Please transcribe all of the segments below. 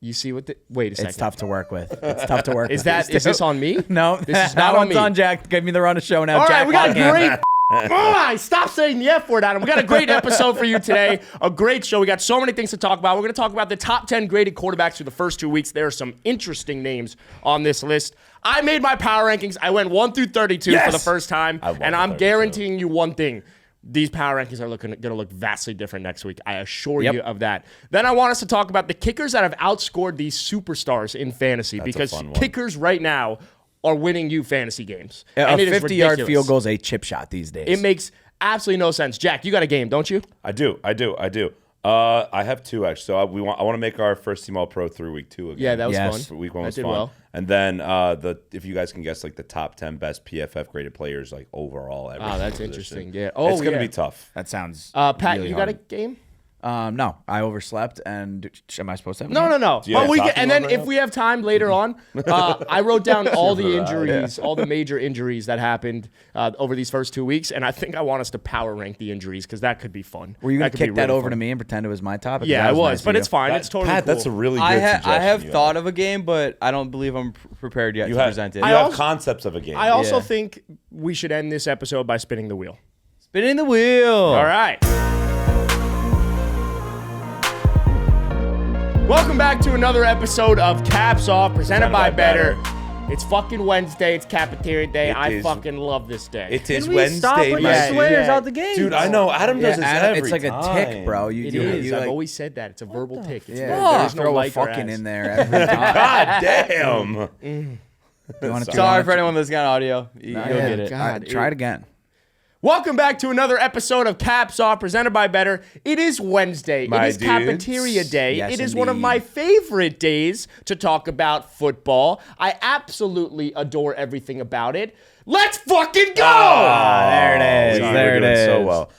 You see what wait a second. It's tough to work with. It's tough to work with. Is this on me? No, this is not on me. on Jack. Give me the run of show now. All Jack, right, we got a great... Stop saying the F word, Adam. We got a great episode for you today. A great show. We got so many things to talk about. We're going to talk about the top 10 graded quarterbacks through the first 2 weeks. There are some interesting names on this list. I made my power rankings. I went 1 through 32 for the first time. And I'm guaranteeing you one thing. These power rankings are going to look vastly different next week. I assure you of that. Then I want us to talk about the kickers that have outscored these superstars in fantasy. Because kickers right now are winning you fantasy games. A 50-yard field goal is a chip shot these days. It makes absolutely no sense. Jack, you got a game, don't you? I do. I have two, actually. So I want to make our first team All-Pro through week 2 again. Yeah, that was fun. Week 1 was did fun. well. And then if you guys can guess like the top 10 best PFF graded players like overall. That's interesting. Yeah. It's going to be tough. That sounds Pat, really you hard. got a game? No, I overslept, and am I supposed to have a No. And then if we have time later on, I wrote down all the injuries, all the major injuries that happened over these first 2 weeks, and I think I want us to power rank the injuries because that could be fun. Were you going to kick that over to me and pretend it was my topic? Yeah, I was, nice but it's fine. It's totally Pat, cool. that's a really good suggestion. I have thought of a game, but I don't believe I'm prepared yet to present it. You have concepts of a game. I also think we should end this episode by spinning the wheel. Spinning the wheel. All right. Welcome back to another episode of Caps Off, presented by Better. It's fucking Wednesday. It's Capeteria Day. I fucking love this day. It is Can we Wednesday. stop bringing swears out the game? Dude, I know. Adam does this every It's like a tick, bro. It is. I've always said that. It's a verbal tick. It's there's no throw a like or fucking ass. in there every time. God damn. You wanna Sorry for anyone that's got audio. You'll get it. God, try it again. Welcome back to another episode of Caps Off, presented by Better. It is Wednesday. It is Capeteria Day. Yes, it is one of my favorite days to talk about football. I absolutely adore everything about it. Let's fucking go! There it is. There it is. So well.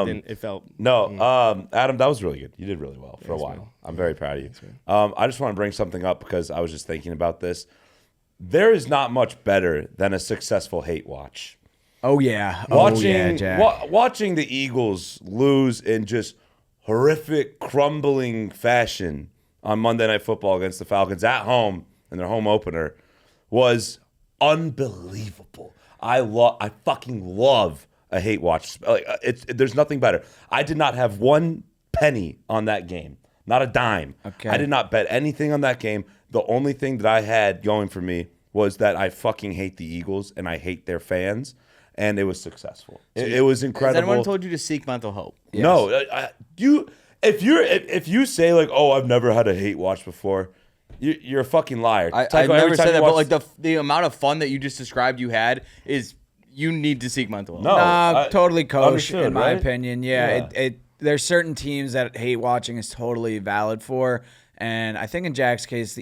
It felt... Adam, that was really good. You did really well for a while. Man. I'm very proud of you. I just want to bring something up because I was just thinking about this. There is not much better than a successful hate watch. Oh, yeah. Jack. Watching the Eagles lose in just horrific, crumbling fashion on Monday Night Football against the Falcons at home in their home opener was unbelievable. I fucking love a hate watch. There's nothing better. I did not have one penny on that game, not a dime. Okay. I did not bet anything on that game. The only thing that I had going for me was that I fucking hate the Eagles and I hate their fans. And it was successful. It was incredible. Has anyone told you to seek mental help? Yes. No, if you say like, oh, I've never had a hate watch before, you're a fucking liar. I've never said that, but like the amount of fun that you just described you had is you need to seek mental help. No, totally kosher in my right? opinion. Yeah. There's certain teams that hate watching is totally valid for, and I think in Jack's case,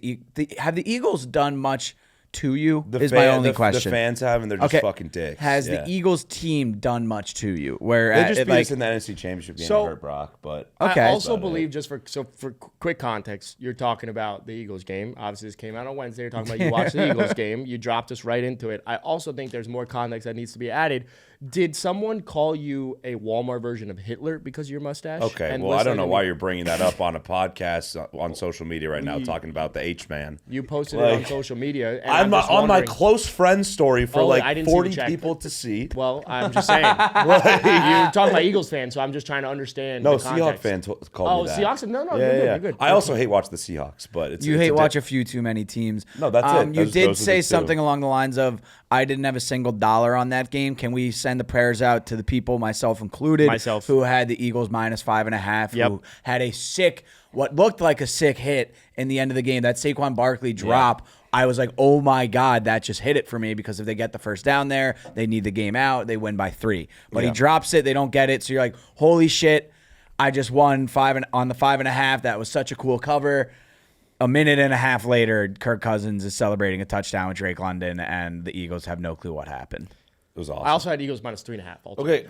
have the Eagles done much to you? My only question. The fans have, and they're just fucking dicks. Has the Eagles team done much to you? Where they just beat us in the NFC Championship game and hurt Brock, but I also believe for quick context, you're talking about the Eagles game. Obviously, this came out on Wednesday. You're talking about you watched the Eagles game. You dropped us right into it. I also think there's more context that needs to be added. Did someone call you a Walmart version of Hitler because of your mustache? Okay, well, I don't know why you're bringing that up on a podcast on social media right now, talking about the H-Man. You posted it on social media. And I'm on my close friend story for 40 see people to see. Well, I'm just saying. You're talking about Eagles fans, so I'm just trying to understand. No, the context. Seahawks fan called me that. Seahawks? No, you're good. I also hate watch the Seahawks, but you hate watch a few too many teams. No, that's it. You did say something along the lines of, I didn't have a single dollar on that game. Can we send the prayers out to the people, myself included, who had the Eagles -5.5, who had what looked like a sick hit in the end of the game, that Saquon Barkley drop. I was like, oh my God, that just hit it for me, because if they get the first down there, they need the game out, they win by 3. But he drops it, they don't get it, so you're like, holy shit, I just won on the 5.5. That was such a cool cover. A minute and a half later, Kirk Cousins is celebrating a touchdown with Drake London, and the Eagles have no clue what happened. It was awesome. I also had Eagles -3.5. Okay,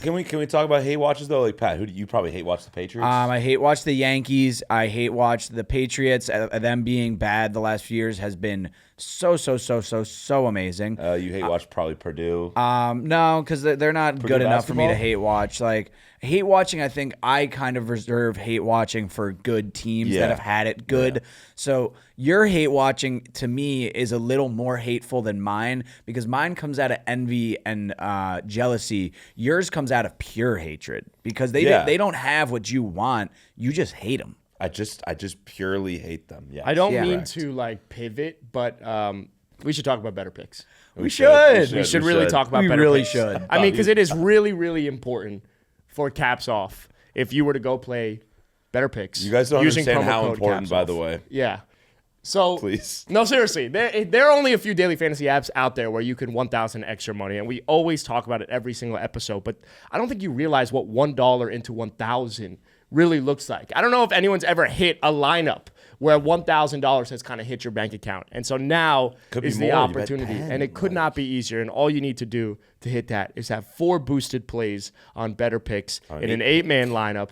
can we talk about hate watches though? Like Pat, who do you probably hate watch the Patriots? I hate watch the Yankees. I hate watch the Patriots. Them being bad the last few years has been So amazing. You hate watch probably Purdue. No, because they're not good enough for me to basketball? hate watch. Like hate watching, I think I kind of reserve hate watching for good teams Yeah. that have had it good. Yeah. So your hate watching to me is a little more hateful than mine because mine comes out of envy and jealousy. Yours comes out of pure hatred because they don't have what you want. You just hate them. I just purely hate them. Yeah. I don't Yeah. mean Correct. to like pivot, but we should talk about better picks. We should. We should really talk about We better really picks. should. I mean, because it is really, really important for Caps Off if you were to go play better picks. You guys don't using understand promo how code important, Caps by Off. the way. Yeah. So Please. No, seriously, there are only a few daily fantasy apps out there where you can 1,000 extra money, and we always talk about it every single episode. But I don't think you realize what $1 into 1,000 really looks like. I don't know if anyone's ever hit a lineup where $1,000 has kind of hit your bank account, and so now Could be is the more. You bet opportunity, 10, and it could not be easier. And all you need to do to hit that is have 4 boosted plays on better picks in an 8-man lineup,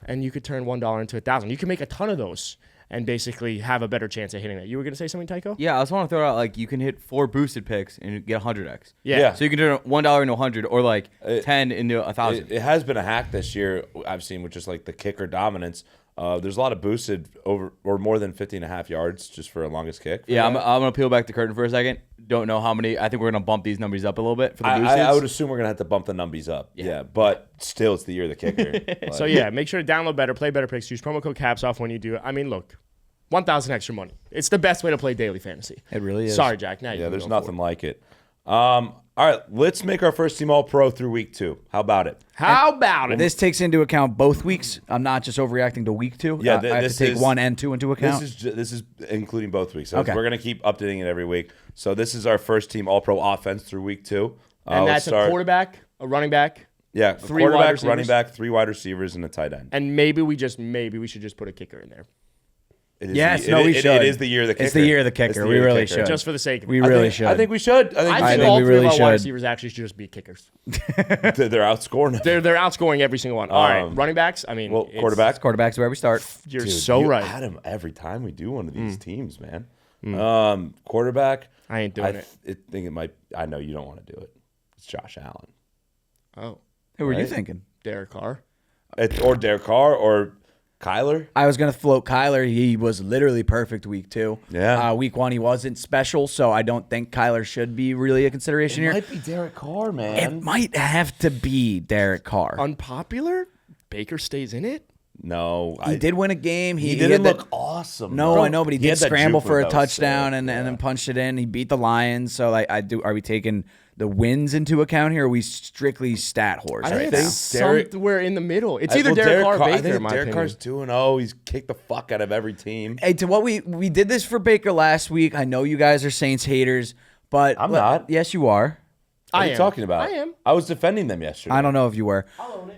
and you could turn $1 into 1,000. You can make a ton of those and basically have a better chance at hitting that. You were going to say something, Tycho? Yeah, I just want to throw out like you can hit 4 boosted picks and get 100x. Yeah. So you can turn $1 into 100 or like 10 into 1,000. It has been a hack this year. I've seen with just like the kicker dominance. There's a lot of boosted over or more than 50.5 yards just for a longest kick. Yeah, I'm gonna peel back the curtain for a second. Don't know how many. I think we're gonna bump these numbers up a little bit for the boosted. I would assume we're gonna have to bump the numbies up. Yeah, but still, it's the year of the kicker. Like, So yeah, make sure to download Better, play Better Picks, use promo code Caps Off when you do it. I mean, look, 1,000 extra money. It's the best way to play daily fantasy. It really is. Sorry, Jack. Now you yeah, can there's go nothing like it. All right, let's make our first team all pro through week 2. How about it? How about it? This takes into account both weeks. I'm not just overreacting to week 2. Yeah, I have to take 1 and 2 into account. This is including both weeks. So Okay. we're gonna keep updating it every week. So this is our first team all pro offense through week 2. And Let's that's a quarterback, a running back, Yeah, 3 wide quarterback, receivers. running back, 3 wide receivers, and a tight end. and maybe we should just put a kicker in there. It is Yes, the, no, it, we it- should. It is the year of the kicker. It's the year of the It's kicker. the We year of the really kicker. should. Just for the sake of it. We I really think- should. I think we should. I think think all we 3 really of our wide should. receivers actually should just be kickers. They're outscoring. They're outscoring every single one. All right, running backs. I mean, Well, it's- quarterback. Quarterback's where we start. You're Dude, so you right. add him every time we do one of these teams, man. Quarterback. I ain't doing it. I think it might. I know you don't want to do it. It's Josh Allen. Oh, Who were you Right. thinking? Derek Carr. Or Derek Carr or Kyler. I was going to float Kyler. He was literally perfect week 2. Yeah. Week 1, he wasn't special, so I don't think Kyler should be really a consideration here. Might be Derek Carr, It man. might have to be Derek Carr. Unpopular. Baker stays in it. No, He did win a game. He had didn't that- look awesome. No, bro. I know, but he had did that scramble juke for a that was touchdown sick. and then punched it in. He beat the Lions. So I do. Are we taking the wins into account here? Or are we strictly stat horse I right think now? it's Derek- somewhere in the middle. It's I- either well, Derek Carr or I Baker, think in my Derek opinion. Carr's 2-0. He's kicked the fuck out of every team. Hey, to what we did this for Baker last week. I know you guys are Saints haters, but I'm not. Yes, you are. What I are you am. talking about? I am. I was defending them yesterday. I don't know if you were,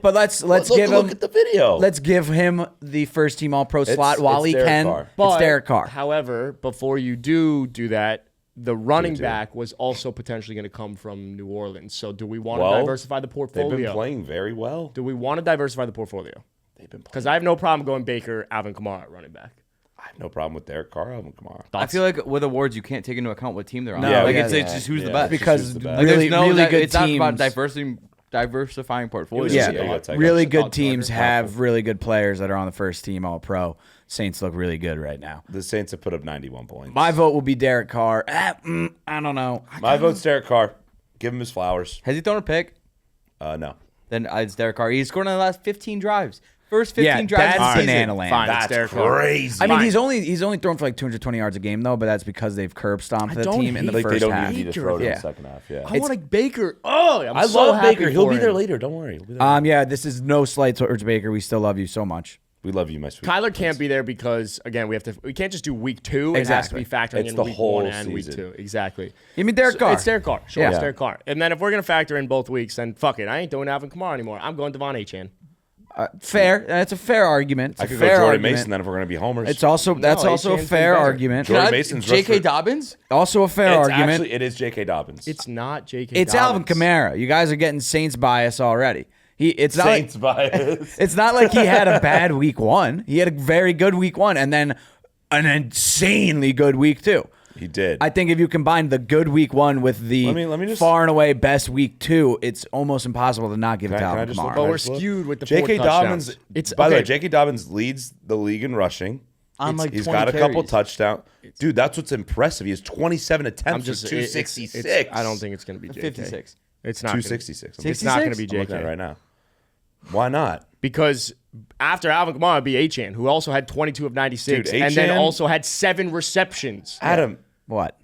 but let's Look, give look him. at the video. Let's give him the first team All Pro slot while it's he Derek can. Carr. It's Derek Carr. However, before you do that, the running back was also potentially going to come from New Orleans. So do we want to Well, diversify the They've portfolio? been playing very well. Do we want to diversify the portfolio? They've been playing. Because I have no problem going Baker, Alvin Kamara at running back. I have no problem with Derek Carr. Alvin Kamara. I feel like with awards you can't take into account what team they're on. No, like yeah, it's just who's the yeah. best. Because Who's the best. Like, really, there's no, really that- good it's not about teams. diversifying portfolios. Yeah. Yeah, you gotta take really it. good Thought teams Tucker. have really good players that are on the first team All Pro. Saints look really good right now. The Saints have put up 91 points. My vote will be Derek Carr. I don't know. My vote's Derek Carr. Give him his flowers. Has he thrown a pick? No. Then it's Derek Carr. He's scored in the last 15 drives. First 15 Yeah, drives that's of the season. banana land. Fine, That's it's Derek Carr. crazy. I mean, Fine. he's only thrown for like 220 yards a game though, but that's because they've curb stomped I the don't team in the hate- Like they first don't half. even need to throw it in Yeah. the second half. Yeah. I want a Baker. Oh, I'm I so love happy Baker. He'll for be there him. later. Don't worry. He'll be there. Yeah, this is no slight towards Baker. We still love you so much. We love you, my sweet. Kyler can't be there because again we can't just do week 2. It has to Exactly. be factoring It's in the week whole 1 and week season. 2. Exactly. Give me Derek Carr. It's Derek Carr. Sure, Yeah. it's Derek Carr. And then if we're gonna factor in both weeks, then fuck it. I ain't doing Alvin Kamara anymore. I'm going Devon Achane. Fair. That's a fair argument. It's I a could go fair Jordan argument. Mason then if we're gonna be homers. It's also that's No, also a Achane's fair been better. argument. Jordan Can I- Mason's J.K. rushed for- Dobbins? Also a fair argument. Actually, it is J.K. Dobbins. It's not J.K. It's Alvin Kamara. You guys are getting Saints bias already. It's not Saints like, bias. it's not like he had a bad week 1. He had a very good week 1 and then an insanely good week 2. He did. I think if you combine the good week 1 with the let me just, far and away best week 2, it's almost impossible to not give it to Alvin Kamara. But we're skewed with the J.K. Dobbins. By the way, J.K. Dobbins leads the league in rushing. He's got a couple touchdowns. Dude, that's what's impressive. He has 27 attempts for 266. I don't think it's going to be J.K. 56. It's not 266. It's not going to be J.K. I'm looking at it right now. Why not? Because after Alvin Kamara would be Achane, who also had 22 of 96, and then also had 7 receptions. Adam. What?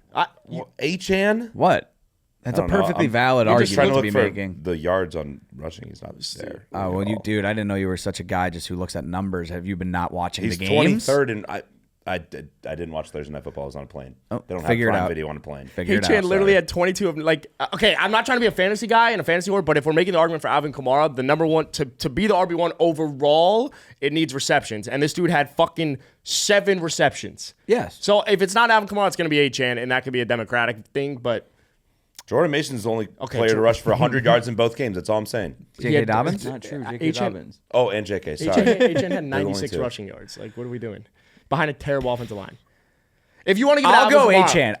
Achane? What? That's a perfectly valid argument to be making. The yards on rushing, he's not there. Oh, well, dude, I didn't know you were such a guy just who looks at numbers. Have you been not watching the games? He's 23rd, and I didn't watch Thursday Night Football. I was on a plane. Oh, they don't have Prime Video on a plane. Achane literally had 22 of, okay, I'm not trying to be a fantasy guy in a fantasy world, but if we're making the argument for Alvin Kamara, the number one, to be the RB1 overall, it needs receptions. And this dude had fucking 7 receptions. Yes. So if it's not Alvin Kamara, it's going to be Achane, and that could be a democratic thing, but... Jordan Mason's the only player to rush for 100 yards in both games. That's all I'm saying. J.K. Dobbins? Not true. J.K. Dobbins. Oh, and J.K. Sorry. Achane had 96 rushing yards. Like, what are we doing? Behind a terrible offensive line. If you want to give I'll go Achane.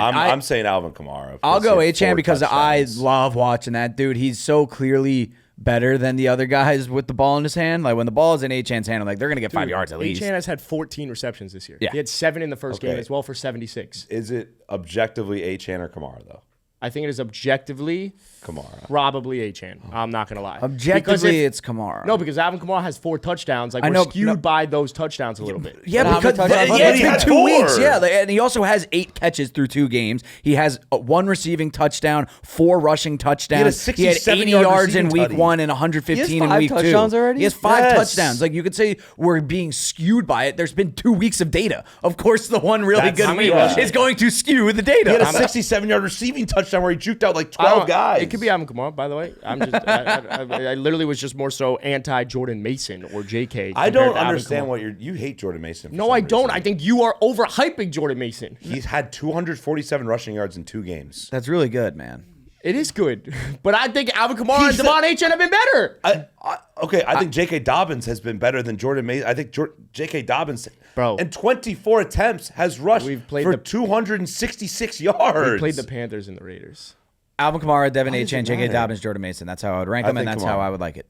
I'm saying Alvin Kamara. I'll go Achane because I love watching that dude. He's so clearly better than the other guys with the ball in his hand. Like when the ball is in Achane's hand, I'm like, they're going to get 5 yards at least. Achane has had 14 receptions this year. Yeah. He had 7 in the first game as well for 76. Is it objectively Achane or Kamara, though? I think it is objectively Kamara. Probably Achane. I'm not going to lie. Objectively, it's Kamara. No, because Alvin Kamara has 4 touchdowns. Like, we're skewed by those touchdowns a little bit. Yeah, because it's been 2 weeks. Yeah, and he also has 8 catches through 2 games. He has 1 receiving touchdown, 4 rushing touchdowns. He had 80 yards in week 1 and 115 in week 2. Already? He has 5 touchdowns. Like, you could say we're being skewed by it. There's been 2 weeks of data. Of course, the one really good week is going to skew the data. He had a 67-yard receiving touchdown where he juked out like 12 guys. It could be Alvin Kamara, by the way. I literally was just more so anti-Jordan Mason or JK. I don't understand what you hate Jordan Mason. No, I don't. I think you are overhyping Jordan Mason. He's had 247 rushing yards in 2 games. That's really good, man. It is good. But I think Alvin Kamara and Devon Achane have been better. I think J.K. Dobbins has been better than Jordan Mason. I think J.K. Dobbins, in 24 attempts, has rushed for 266 yards. We played the Panthers and the Raiders. Alvin Kamara, Devon Achane, J.K. Dobbins, Jordan Mason. That's how I would rank them, and that's how I would like it.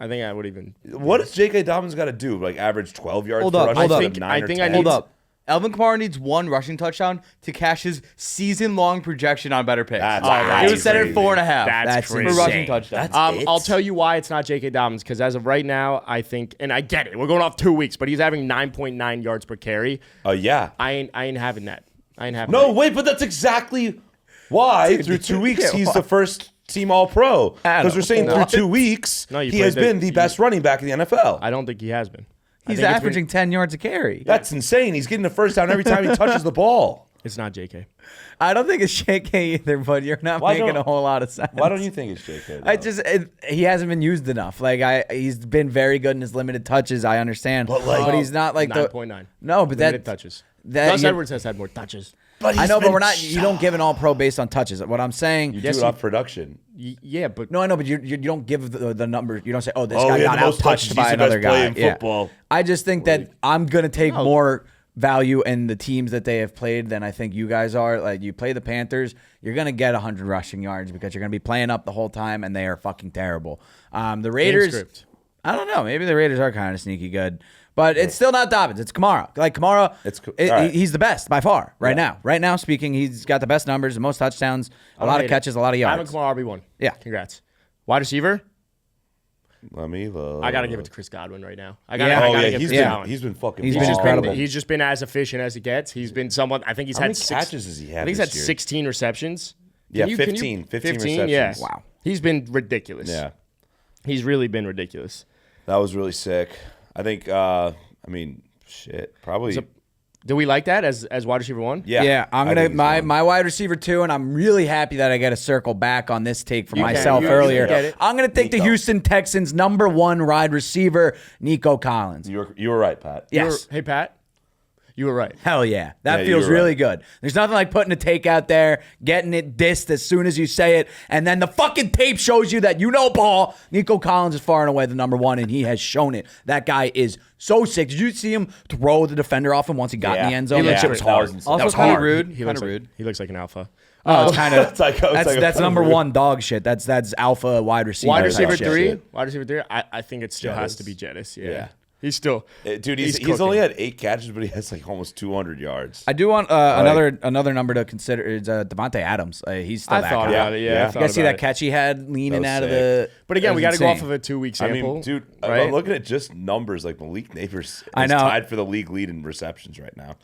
I think I would even... What does J.K. Dobbins got to do? Like average 12 yards Hold per up, rushing? I think Hold up. Alvin Kamara needs 1 rushing touchdown to cash his season-long projection on Better Picks. It was set at 4.5. That's for rushing touchdowns. I'll tell you why it's not J.K. Dobbins, because as of right now, I think, and I get it, we're going off 2 weeks, but he's having 9.9 yards per carry. Oh, yeah. I ain't having that. Wait, but that's exactly why through 2 weeks he's the first team All-Pro. Because we're saying through 2 weeks he has been the best running back in the NFL. I don't think he has been. He's averaging 10 yards a carry. That's insane. He's getting a first down every time he touches the ball. It's not JK. I don't think it's JK either, but you're not making a whole lot of sense. Why don't you think it's JK? He hasn't been used enough. Like he's been very good in his limited touches. I understand, but he's not like 9.9. No, but limited touches. Gus Edwards has had more touches. But I know, but we're not. You don't give an All-Pro based on touches. What I'm saying, you do it off production. Yeah, but no, I know, but you don't give the numbers. You don't say, "Oh, this guy got out-touched by another guy." In football. I just think that I'm gonna take more value in the teams that they have played than I think you guys are. Like you play the Panthers, you're gonna get 100 rushing yards because you're gonna be playing up the whole time, and they are fucking terrible. The Raiders, I don't know. Maybe the Raiders are kind of sneaky good. But it's still not Dobbins. It's Kamara. Like Kamara, he's the best by far right now. Right now, speaking, he's got the best numbers, the most touchdowns, a lot of catches, a lot of yards. Alvin Kamara RB1. Yeah, congrats. Wide receiver. Let me look. I gotta give it to Chris Godwin right now. I gotta give Chris Godwin. He's been fucking. He's been incredible. He's just been as efficient as it gets. He's been somewhat. I think he's had 6 catches has he had? I think he's had 16 receptions. Yeah, 15 receptions. Yeah. Wow. He's been ridiculous. Yeah. He's really been ridiculous. That was really sick. I think. I mean, shit. Probably. Do we like that as wide receiver 1? Yeah. Yeah. I'm gonna my wide receiver 2, and I'm really happy that I get to circle back on this take for myself earlier. I'm gonna take the Houston Texans #1 wide receiver, Nico Collins. You were right, Pat. Yes. Hey, Pat. You were right. Hell yeah. That Yeah, feels you were really right. good. There's nothing like putting a take out there, getting it dissed as soon as you say it, and then the fucking tape shows you that ball. Nico Collins is far and away the number one, and he has shown it. That guy is so sick. Did you see him throw the defender off him once he got in the end zone? Yeah. That shit was hard. Also That Also was kind of hard. rude. He Kind looks of like, rude. he looks like an alpha. Oh, it's kind of that's number rude. one dog shit. That's alpha wide receiver. Wide type receiver shit. 3. Wide receiver 3. I think it still has Jettis. to be Jettis. Yeah. Yeah. He's still. Dude, he's he's only cooking. had 8 catches, but he has like almost 200 yards. I do want another number to consider is Devontae Adams. He's still I that thought guy. about it. Yeah. Yeah. I You thought You guys see about that catch he had leaning That out was of the. But again, we got to go off insane. of a 2-week I sample. mean, dude, right? I'm looking at just numbers. Like Malik Neighbors I is know. tied for the league lead in receptions right now.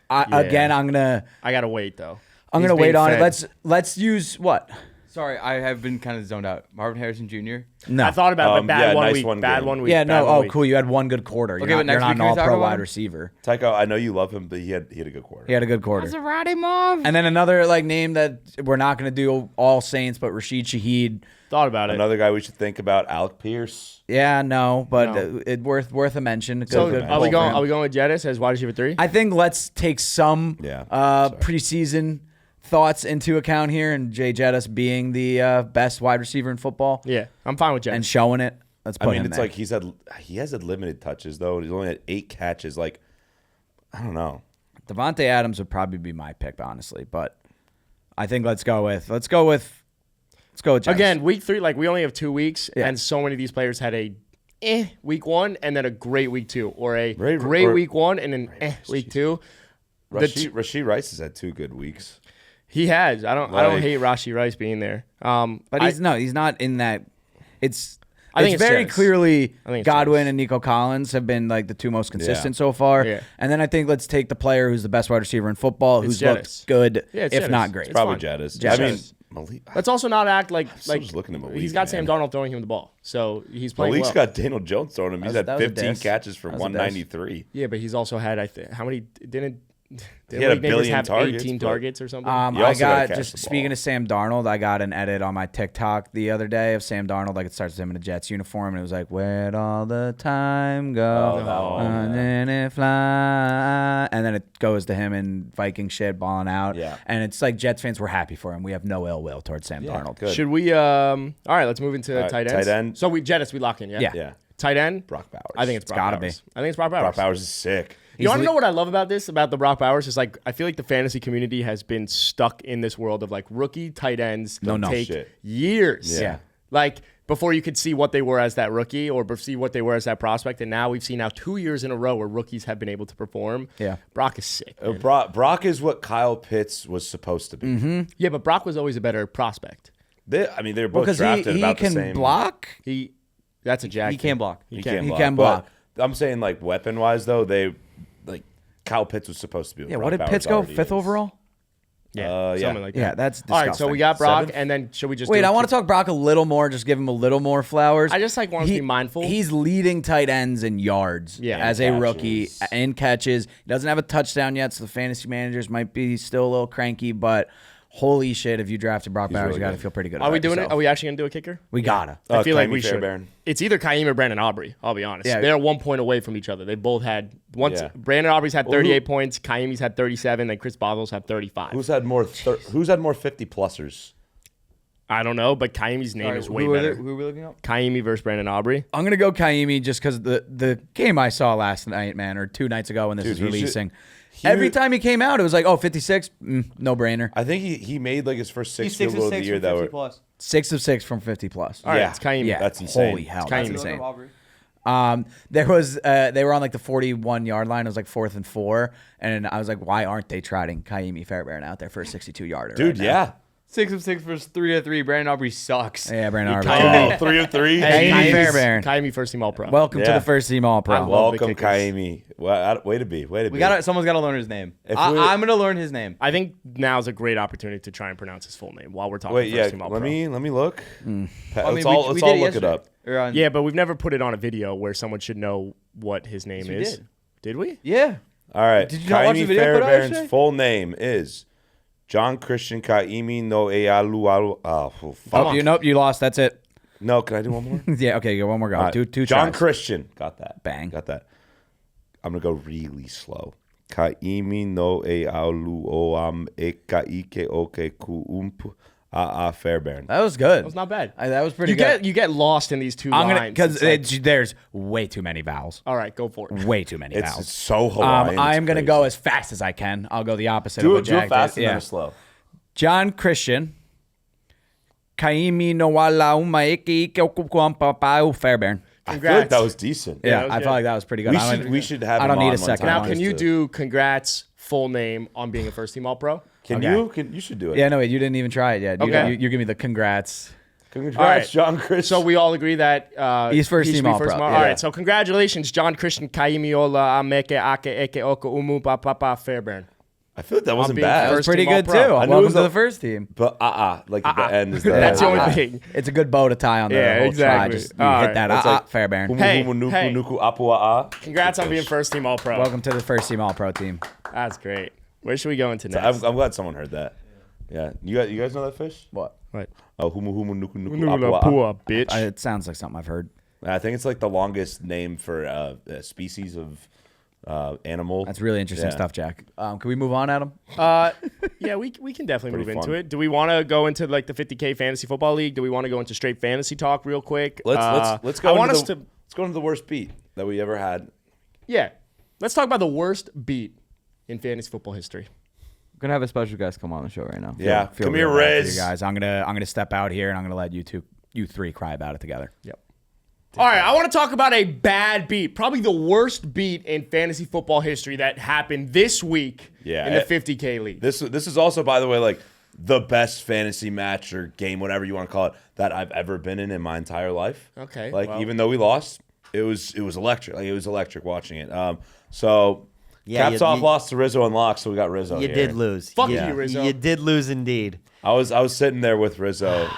Again, I'm gonna I gotta wait though. I'm He's gonna wait being on fed. it. Let's use what? Sorry, I have been kind of zoned out. Marvin Harrison Jr. No. I thought about it, but bad yeah, one nice week. one Bad game. one week. Yeah, bad no. one Oh, week. cool. You had one good quarter. Okay, You're but not, next you're week not can an we talk all-pro about wide him? receiver. Tycho, I know you love him, but he had a good quarter. He had a good quarter. Maserati Mom. And then another name that we're not going to do all Saints, but Rashid Shaheed. Thought about it. Another guy we should think about, Alec Pierce. Yeah, no, but No. it worth a mention. So Good are we pull going? for Are him. we going with Jettis as wide receiver 3? I think let's take some Yeah, sorry. preseason thoughts into account here, and Jay Jettis being the best wide receiver in football Yeah, I'm fine with Jettis. and showing it. Let's put I mean, him it's there. like he has had limited touches though. He's only had 8 catches. Like, I don't know. Devontae Adams would probably be my pick, honestly, but I think let's go with Jettis. Again, week 3, like we only have 2 weeks, Yeah. and so many of these players had a week 1 and then a great week 2, or a Right, great or- week 1 and an week 2. Rashid Rice has had 2 good weeks. He has. I don't Like- hate Rashi Rice being there. But he's not in that. It's I think it's very Jettis. clearly I think it's Godwin Jettis. and Nico Collins have been like the 2 most consistent Yeah. so far. Yeah. And then I think let's take the player who's the best wide receiver in football, who's Jettis. looked good, Yeah, it's if Jettis. not great. It's Probably fine. Jettis. Jettis. I mean, Malik. Let's also not act like still just looking at Malik, he's got Sam man. Darnold throwing him the ball, so he's playing Malik's well. got Daniel Jones throwing him. He's That had was a 15 diss. catches for That was a diss. 193. Yeah, but he's also had how many didn't He had a League Neighbors billion have targets, 18 but- targets or something? You I also gotta got catch just the speaking ball. of Sam Darnold, I got an edit on my TikTok the other day of Sam Darnold. Like it starts with him in a Jets uniform, and it was like, "Where'd all the time go? Oh, that one, And then it fly." And then it goes to him in Viking shit, balling out. Yeah. And it's like Jets fans were happy for him. We have no ill will towards Sam Darnold. Good. Should we? All right, let's move into All right, tight ends. tight end. So we Jettis, we lock in. Yeah. Yeah. Yeah. Tight end. Brock Bowers. I think it's Brock gotta Bowers. be. I think it's Brock Bowers. Brock Bowers is sick. You want to know what I love about this, about the Brock Bowers? Is like I feel like the fantasy community has been stuck in this world of like rookie tight ends that take shit. years. Yeah. Like before you could see what they were as that rookie or see what they were as that prospect. And now we've seen 2 years in a row where rookies have been able to perform. Yeah. Brock is sick. man. Brock is what Kyle Pitts was supposed to be. Mm-hmm. Yeah, but Brock was always a better prospect. They're both Because drafted he about can the same. block. That's a jack. He can't block. He can't He block. can but block. I'm saying like weapon wise though, Kyle Pitts was supposed to be. Yeah, what did Pitts go? 5th overall? Yeah, yeah. something like that. Yeah, that's All disgusting. right, so we got Brock, 7th? and then should we just Wait, do I want to talk Brock a little more. Just give him a little more flowers. I just want to be mindful. He's leading tight ends in yards as a And rookie catches. in catches. He doesn't have a touchdown yet, so the fantasy managers might be still a little cranky. But holy shit, if you drafted Brock Bowers, really you got to good. feel pretty good. Are we about doing it? yourself. Are we actually gonna do a kicker? We gotta. I feel like Kaimi we should. Fairbairn. It's either Kaim or Brandon Aubrey. I'll be honest. Yeah. They're 1 point away from each other. They both had once. Yeah. Brandon Aubrey's had 38 points. Kaimi's had 37. Then Chris Boswell's had 35. Who's had more 50 plussers? I don't know, but Kaimi's name is way who better. Who are we looking up? Kaimi versus Brandon Aubrey. I'm gonna go Kaimi just because the game I saw last night, man, or 2 nights ago when this Dude, is he should- releasing. he Every was- time he came out, it was like, oh, 56, no brainer. I think he made like his first 6 He's field 6 goals of of 6 the year from that 50 were. plus. 6 of 6 from 50 plus. All right, Yeah. it's Kaimi. Yeah, That's insane. Holy hell, It's that's Kaimi. insane. There was they were on like the 41-yard line. It was like 4th and 4, and I was like, why aren't they trotting Kaimi Fairbairn out there for a 62-yarder? Dude, yeah. 6 of 6 versus 3 of 3. Brandon Aubrey sucks. Yeah, Brandon Aubrey. Kaimi. 3 of 3. Kaimi Jeez. Fairbairn. Kaimi first team All Pro. Welcome to Yeah. the first team All Pro. I love Welcome, the kickers. Kaimi. Well, way to be. We got someone's got to learn his name. If I'm we- gonna learn his name. I think now's a great opportunity to try and pronounce his full name while we're talking Wait, first yeah. team All Let Pro. me look. Let's we all did it look it yesterday. up. Or on- Yeah, but we've never put it on a video where someone should know what his name we is. did. Did we? Yeah. All right. Did you not watch the Kaimi video I put out Fairbairn's yesterday? full name is John Christian Kaimi no Ealualu. Oh, fuck. Nope, you lost. That's it. No, can I do one more? Yeah, okay, go one more go. All right. Two John tries. Christian. Got that. Bang. Got that. I'm going to go really slow. Kaimi no e aulu o e kaike oke ku Fairbairn. That was good. That was not bad. That was pretty good. You get lost in these two lines. Because there's way too many vowels. All right, go for it. Way too many vowels. It's so Hawaiian. I'm going to go as fast as I can. I'll go the opposite of do what it Jack fast did. and then slow. John Christian. Kaimi no wala umaiki ke Fairbairn. I feel like that was decent. Yeah, was I good. felt like that was pretty good. We should have I don't him need on a second. one Now, time. can you do congrats full name on being a first team All Pro? Can you? You should do it. Yeah, no, wait, you didn't even try it yet. Okay. You give me the congrats. Congrats, All right. John Chris. So we all agree that He's first he should team be All-Pro. first team Yeah. All right, so congratulations, John Christian Kaimiola Ameke Ake Eke Oka Umu Papa Fairbairn. I feel like that wasn't being bad. That was First pretty team good, too. All-Pro. I knew it Welcome was to a- the first team. But like at the end is the That's the only ah. thing. It's a good bow to tie on the Yeah, whole exactly. try. Just you All hit right. that. That's like- Fairbairn. Hey, Humu nuku hey. nuku apua. Congrats on being first team All Pro. Welcome to the first team All-Pro team. That's great. Where should we go into next? I'm glad someone heard that. Yeah, you guys know that fish? What? What? Oh, humu nuku nuku apua. bitch. It sounds like something I've heard. I think it's like the longest name for a species of animal. That's really interesting Yeah. stuff, Jack. Can we move on, Adam? Yeah, we can definitely move Pretty into fun. it. Do we want to go into like the 50K fantasy football league? Do we want to go into straight fantasy talk real quick? Let's go. I want into us the, to. Let's go into the worst beat that we ever had. Yeah, let's talk about the worst beat in fantasy football history. We're gonna have a special guest come on the show right now. Yeah, Feel come here, real bad for Riz. you guys. I'm gonna step out here and I'm gonna let you three cry about it together. Yep. All right, I want to talk about a bad beat, probably the worst beat in fantasy football history that happened this week Yeah, in the 50K league. This is also, by the way, like the best fantasy match or game, whatever you want to call it, that I've ever been in my entire life. Okay, Like well. even though we lost, it was electric. Like it was electric watching it. So Yeah, caps you- off you- lost to Rizzo and Locke, so we got Rizzo. You here. did lose. Fuck you, you, Rizzo. You did lose indeed. I was sitting there with Rizzo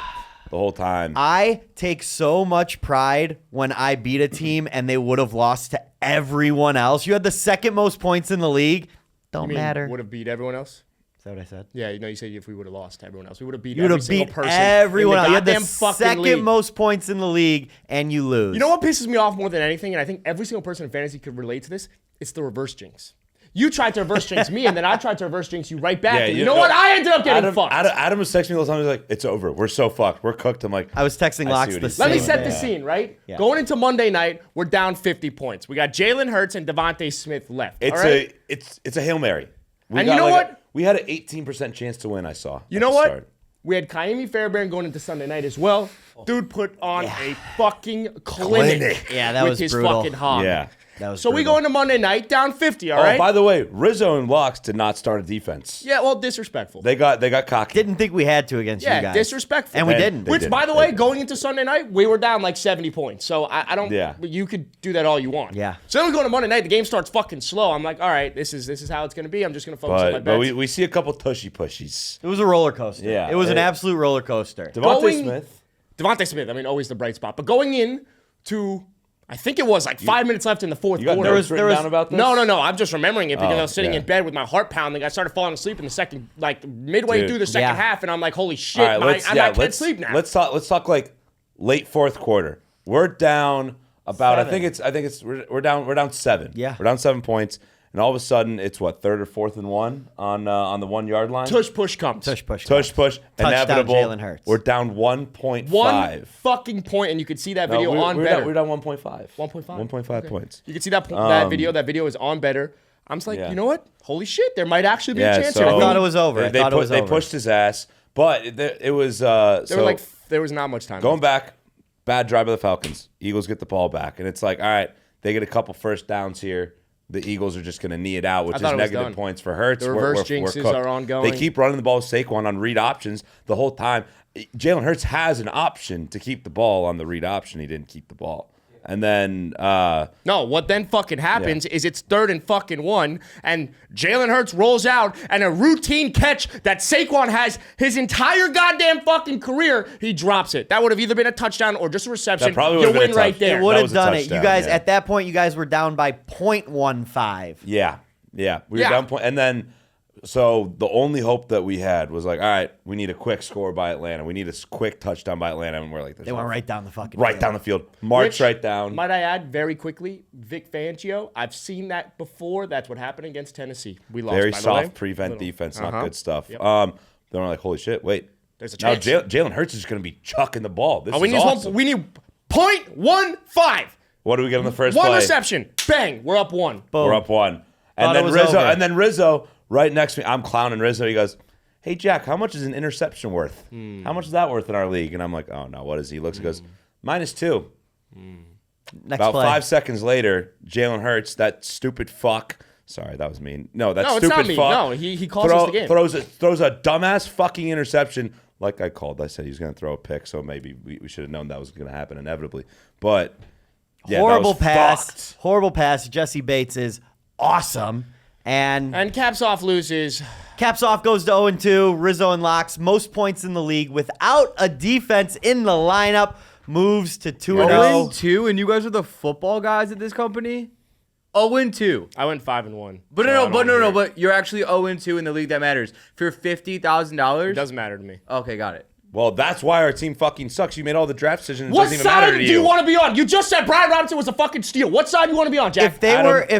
the whole time. I take so much pride when I beat a team and they would have lost to everyone else. You had the second most points in the league. Don't matter. Would have beat everyone else. Is that what I said? Yeah, you said if we would have lost to everyone else, we would have beat You would every have single beat person. everyone in else. the You had the goddamn fucking second league. most points in the league and you lose. You know what pisses me off more than anything, and I think every single person in fantasy could relate to this? It's the reverse jinx. You tried to reverse jinx me, and then I tried to reverse jinx you right back. Yeah, and you you know know- what? I ended up getting Adam, fucked. Adam was texting me all the time. He's like, "It's over. We're so fucked. We're cooked." I'm like, I was texting I Locks see what the he's same. Let me saying. set the Yeah. scene, right? Yeah. Going into Monday night, we're down 50 points. We got Jalen Hurts and Devontae Smith left. It's all right? it's a Hail Mary. We And got you know like what? we had an 18% chance to win. I saw. You at know the what? start. We had Kaimi Fairbairn going into Sunday night as well. Dude put on a fucking clinic. Clinic. Yeah, that with was his brutal. fucking hog. Yeah. That was So we brutal. go into Monday night down 50, all Oh, right? by the way, Rizzo and Locks did not start a defense. Yeah, well, disrespectful. They got cocky. Didn't think we had to against Yeah, you guys. disrespectful. And we They- didn't. they Which, did. by the They way, did. going into Sunday night, we were down like 70 points. So I don't. Yeah. You could do that all you want. Yeah. So then we go to Monday night. The game starts fucking slow. I'm like, all right, this is how it's gonna be. I'm just gonna focus on my But bets. we see a couple tushy pushies. It was a roller coaster. Yeah, It was an it- absolute roller coaster. Devontae Going- Smith. Devontae Smith. I mean, always the bright spot. But going in to, I think it was like 5 minutes left in the fourth You got quarter. notes written down about this? No. I'm just remembering it because Oh, I was sitting yeah. in bed with my heart pounding. I started falling asleep in the second, like midway Dude. through the second Yeah. half, and I'm like, holy shit, All right, I can't sleep now. Let's talk like late fourth quarter. We're down about. I think it's we're down 7. Yeah. We're down 7 points, and all of a sudden it's what, third or fourth and 1 on the 1 yard line. Tush push comes. Tush push. Tush push. Touchdown, Inevitable. Jalen Hurts. We're down 1.5. One fucking point, and you could see that No, video on we're better. Down, we're down 1.5. 1.5. 1.5 points. You can see that that video. That video is on better. I'm just like, Yeah. you know what? Holy shit, there might actually be a chance so here. I thought it was over. They, I thought it was they over. pushed his ass, but it was There was not much time. going back. Bad drive by the Falcons. Eagles get the ball back, and it's like, all right, they get a couple first downs here. The Eagles are just going to knee it out, which is thought it was negative done. points for Hurts. The reverse jinxes cooked. are ongoing. They keep running the ball with Saquon on read options the whole time. Jalen Hurts has an option to keep the ball on the read option. He didn't keep the ball. And then No, what then fucking happens is it's 3rd and fucking 1, and Jalen Hurts rolls out, and a routine catch that Saquon has his entire goddamn fucking career, he drops it. That would have either been a touchdown or just a reception. That probably you would have been win a right touch- there. It would That have was a done it. You touchdown, guys, yeah. at that point, you guys were down by 0.15. yeah, we were Yeah. down point, and then So the only hope that we had was like, all right, we need a quick score by Atlanta. We need a quick touchdown by Atlanta. And we're like, They went right down the fucking right field. down the field. March Which, right down. Might I add very quickly, Vic Fangio, I've seen that before. That's what happened against Tennessee. We lost, Very by the soft way. prevent defense. Not good stuff. Yep. Then we're like, holy shit, wait. There's a Now chance. Jalen Hurts is going to be chucking the ball. This we is need awesome. we need 0.15. What do we get on the first One play? reception. Bang. We're up 1. Boom. We're up 1. And Thought it then was Rizzo, over. and then Rizzo right next to me. I'm clowning Rizzo. He goes, hey, Jack, how much is an interception worth? How much is that worth in our league? And I'm like, oh, no, what is he? He looks and goes, -2. Next About play. 5 seconds later, Jalen Hurts, that stupid fuck. Sorry, that was mean. No, that No, it's stupid not mean. fuck. No, he calls us the game. Throws a dumbass fucking interception. Like I called, I said he was going to throw a pick, so maybe we should have known that was going to happen inevitably. But yeah, Horrible that was pass. fucked. Horrible pass. Jesse Bates is awesome. And Caps off loses. caps off goes to 0-2. Rizzo unlocks most points in the league without a defense in the lineup. Moves to 2-0. 0-2, and you guys are the football guys at this company? 0-2. I went 5-1. But but you're actually 0-2 in the league that matters. For $50,000? It doesn't matter to me. Okay, got it. Well, that's why our team fucking sucks. You made all the draft decisions. It What doesn't even matter side to do you want to be on? You just said Brian Robinson was a fucking steal. What side do you want to be on, Jack? If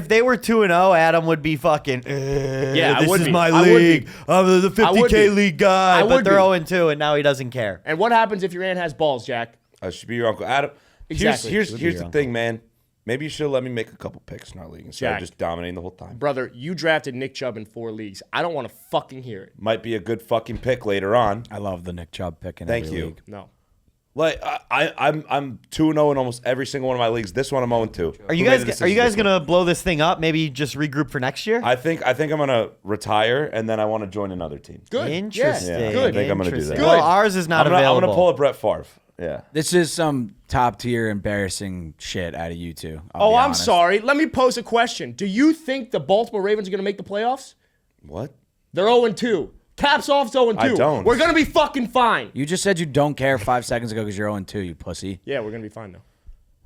they were 2-0, Adam would be fucking. Yeah, I this would is be. my I would be. league. I'm the I would 50K be. league guy. I But would they're be. 0-2, and now he doesn't care. And what happens if your aunt has balls, Jack? I should be your uncle Adam. Exactly. Here's Should be here's your the uncle. thing, man. Maybe you should let me make a couple picks in our league instead Jack. of just dominating the whole time. Brother, you drafted Nick Chubb in 4 leagues. I don't want to fucking hear it. Might be a good fucking pick later on. I love the Nick Chubb pick in Thank every you. league. No. Like I'm 2-0 in almost every single one of my leagues. This one I'm 0-2. Are you guys gonna blow this thing up? Maybe just regroup for next year? I think I'm gonna retire and then I want to join another team. Good. Interesting. Yeah. I Good. think I'm gonna do that. Interesting. Well, ours is not I'm available. gonna pull a Brett Favre. Yeah. This is some top tier embarrassing shit out of you two. Oh, I'm sorry. Let me pose a question. Do you think the Baltimore Ravens are going to make the playoffs? What? They're 0-2. Caps off's 0-2. I don't. We're going to be fucking fine. You just said you don't care 5 seconds ago because you're 0-2, you pussy. Yeah, we're going to be fine, though.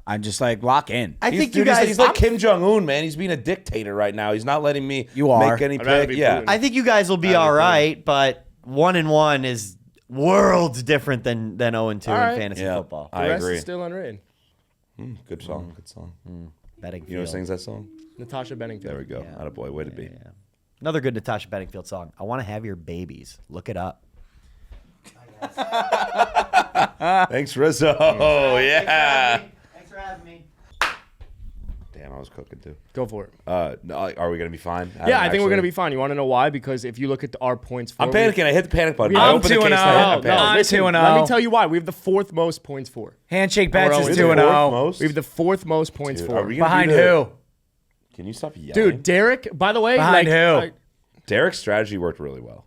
I'm just like, lock in. I think you Dude, guys. he's like Kim Jong Un, man. He's being a dictator right now. He's not letting me You are. make any I'd rather pick. be Yeah. Putin. I think you guys will be all right, but 1-1 is worlds different than 0-2 All in right. fantasy Yeah. football. The I rest agree. is still unwritten. Good song. Good song. Betting You know who field. sings that song? Natasha Bennington. There we go. Yeah. Attaboy. Way to be. Yeah. Another good Natasha Bedingfield song. I want to have your babies. Look it up. Thanks, Rizzo. Oh, yeah. Thanks for having me. Damn, I was cooking too. Go for it. No, are we gonna be fine? Yeah, I think we're going to be fine. You want to know why? Because if you look at our points I'm for panicking. I hit the panic button. I'm I opened the 2-0. case. and I hit the panic. I'm listen, 2-0. Let me tell you why. We have the 4th most points for. Handshake bets We're is 0-2. 2-0. Most? We have the 4th most points Dude, for. are we gonna Behind do the- who? Can you stop yelling? Dude, Derek, by the way, Behind who? Derek's strategy worked really well.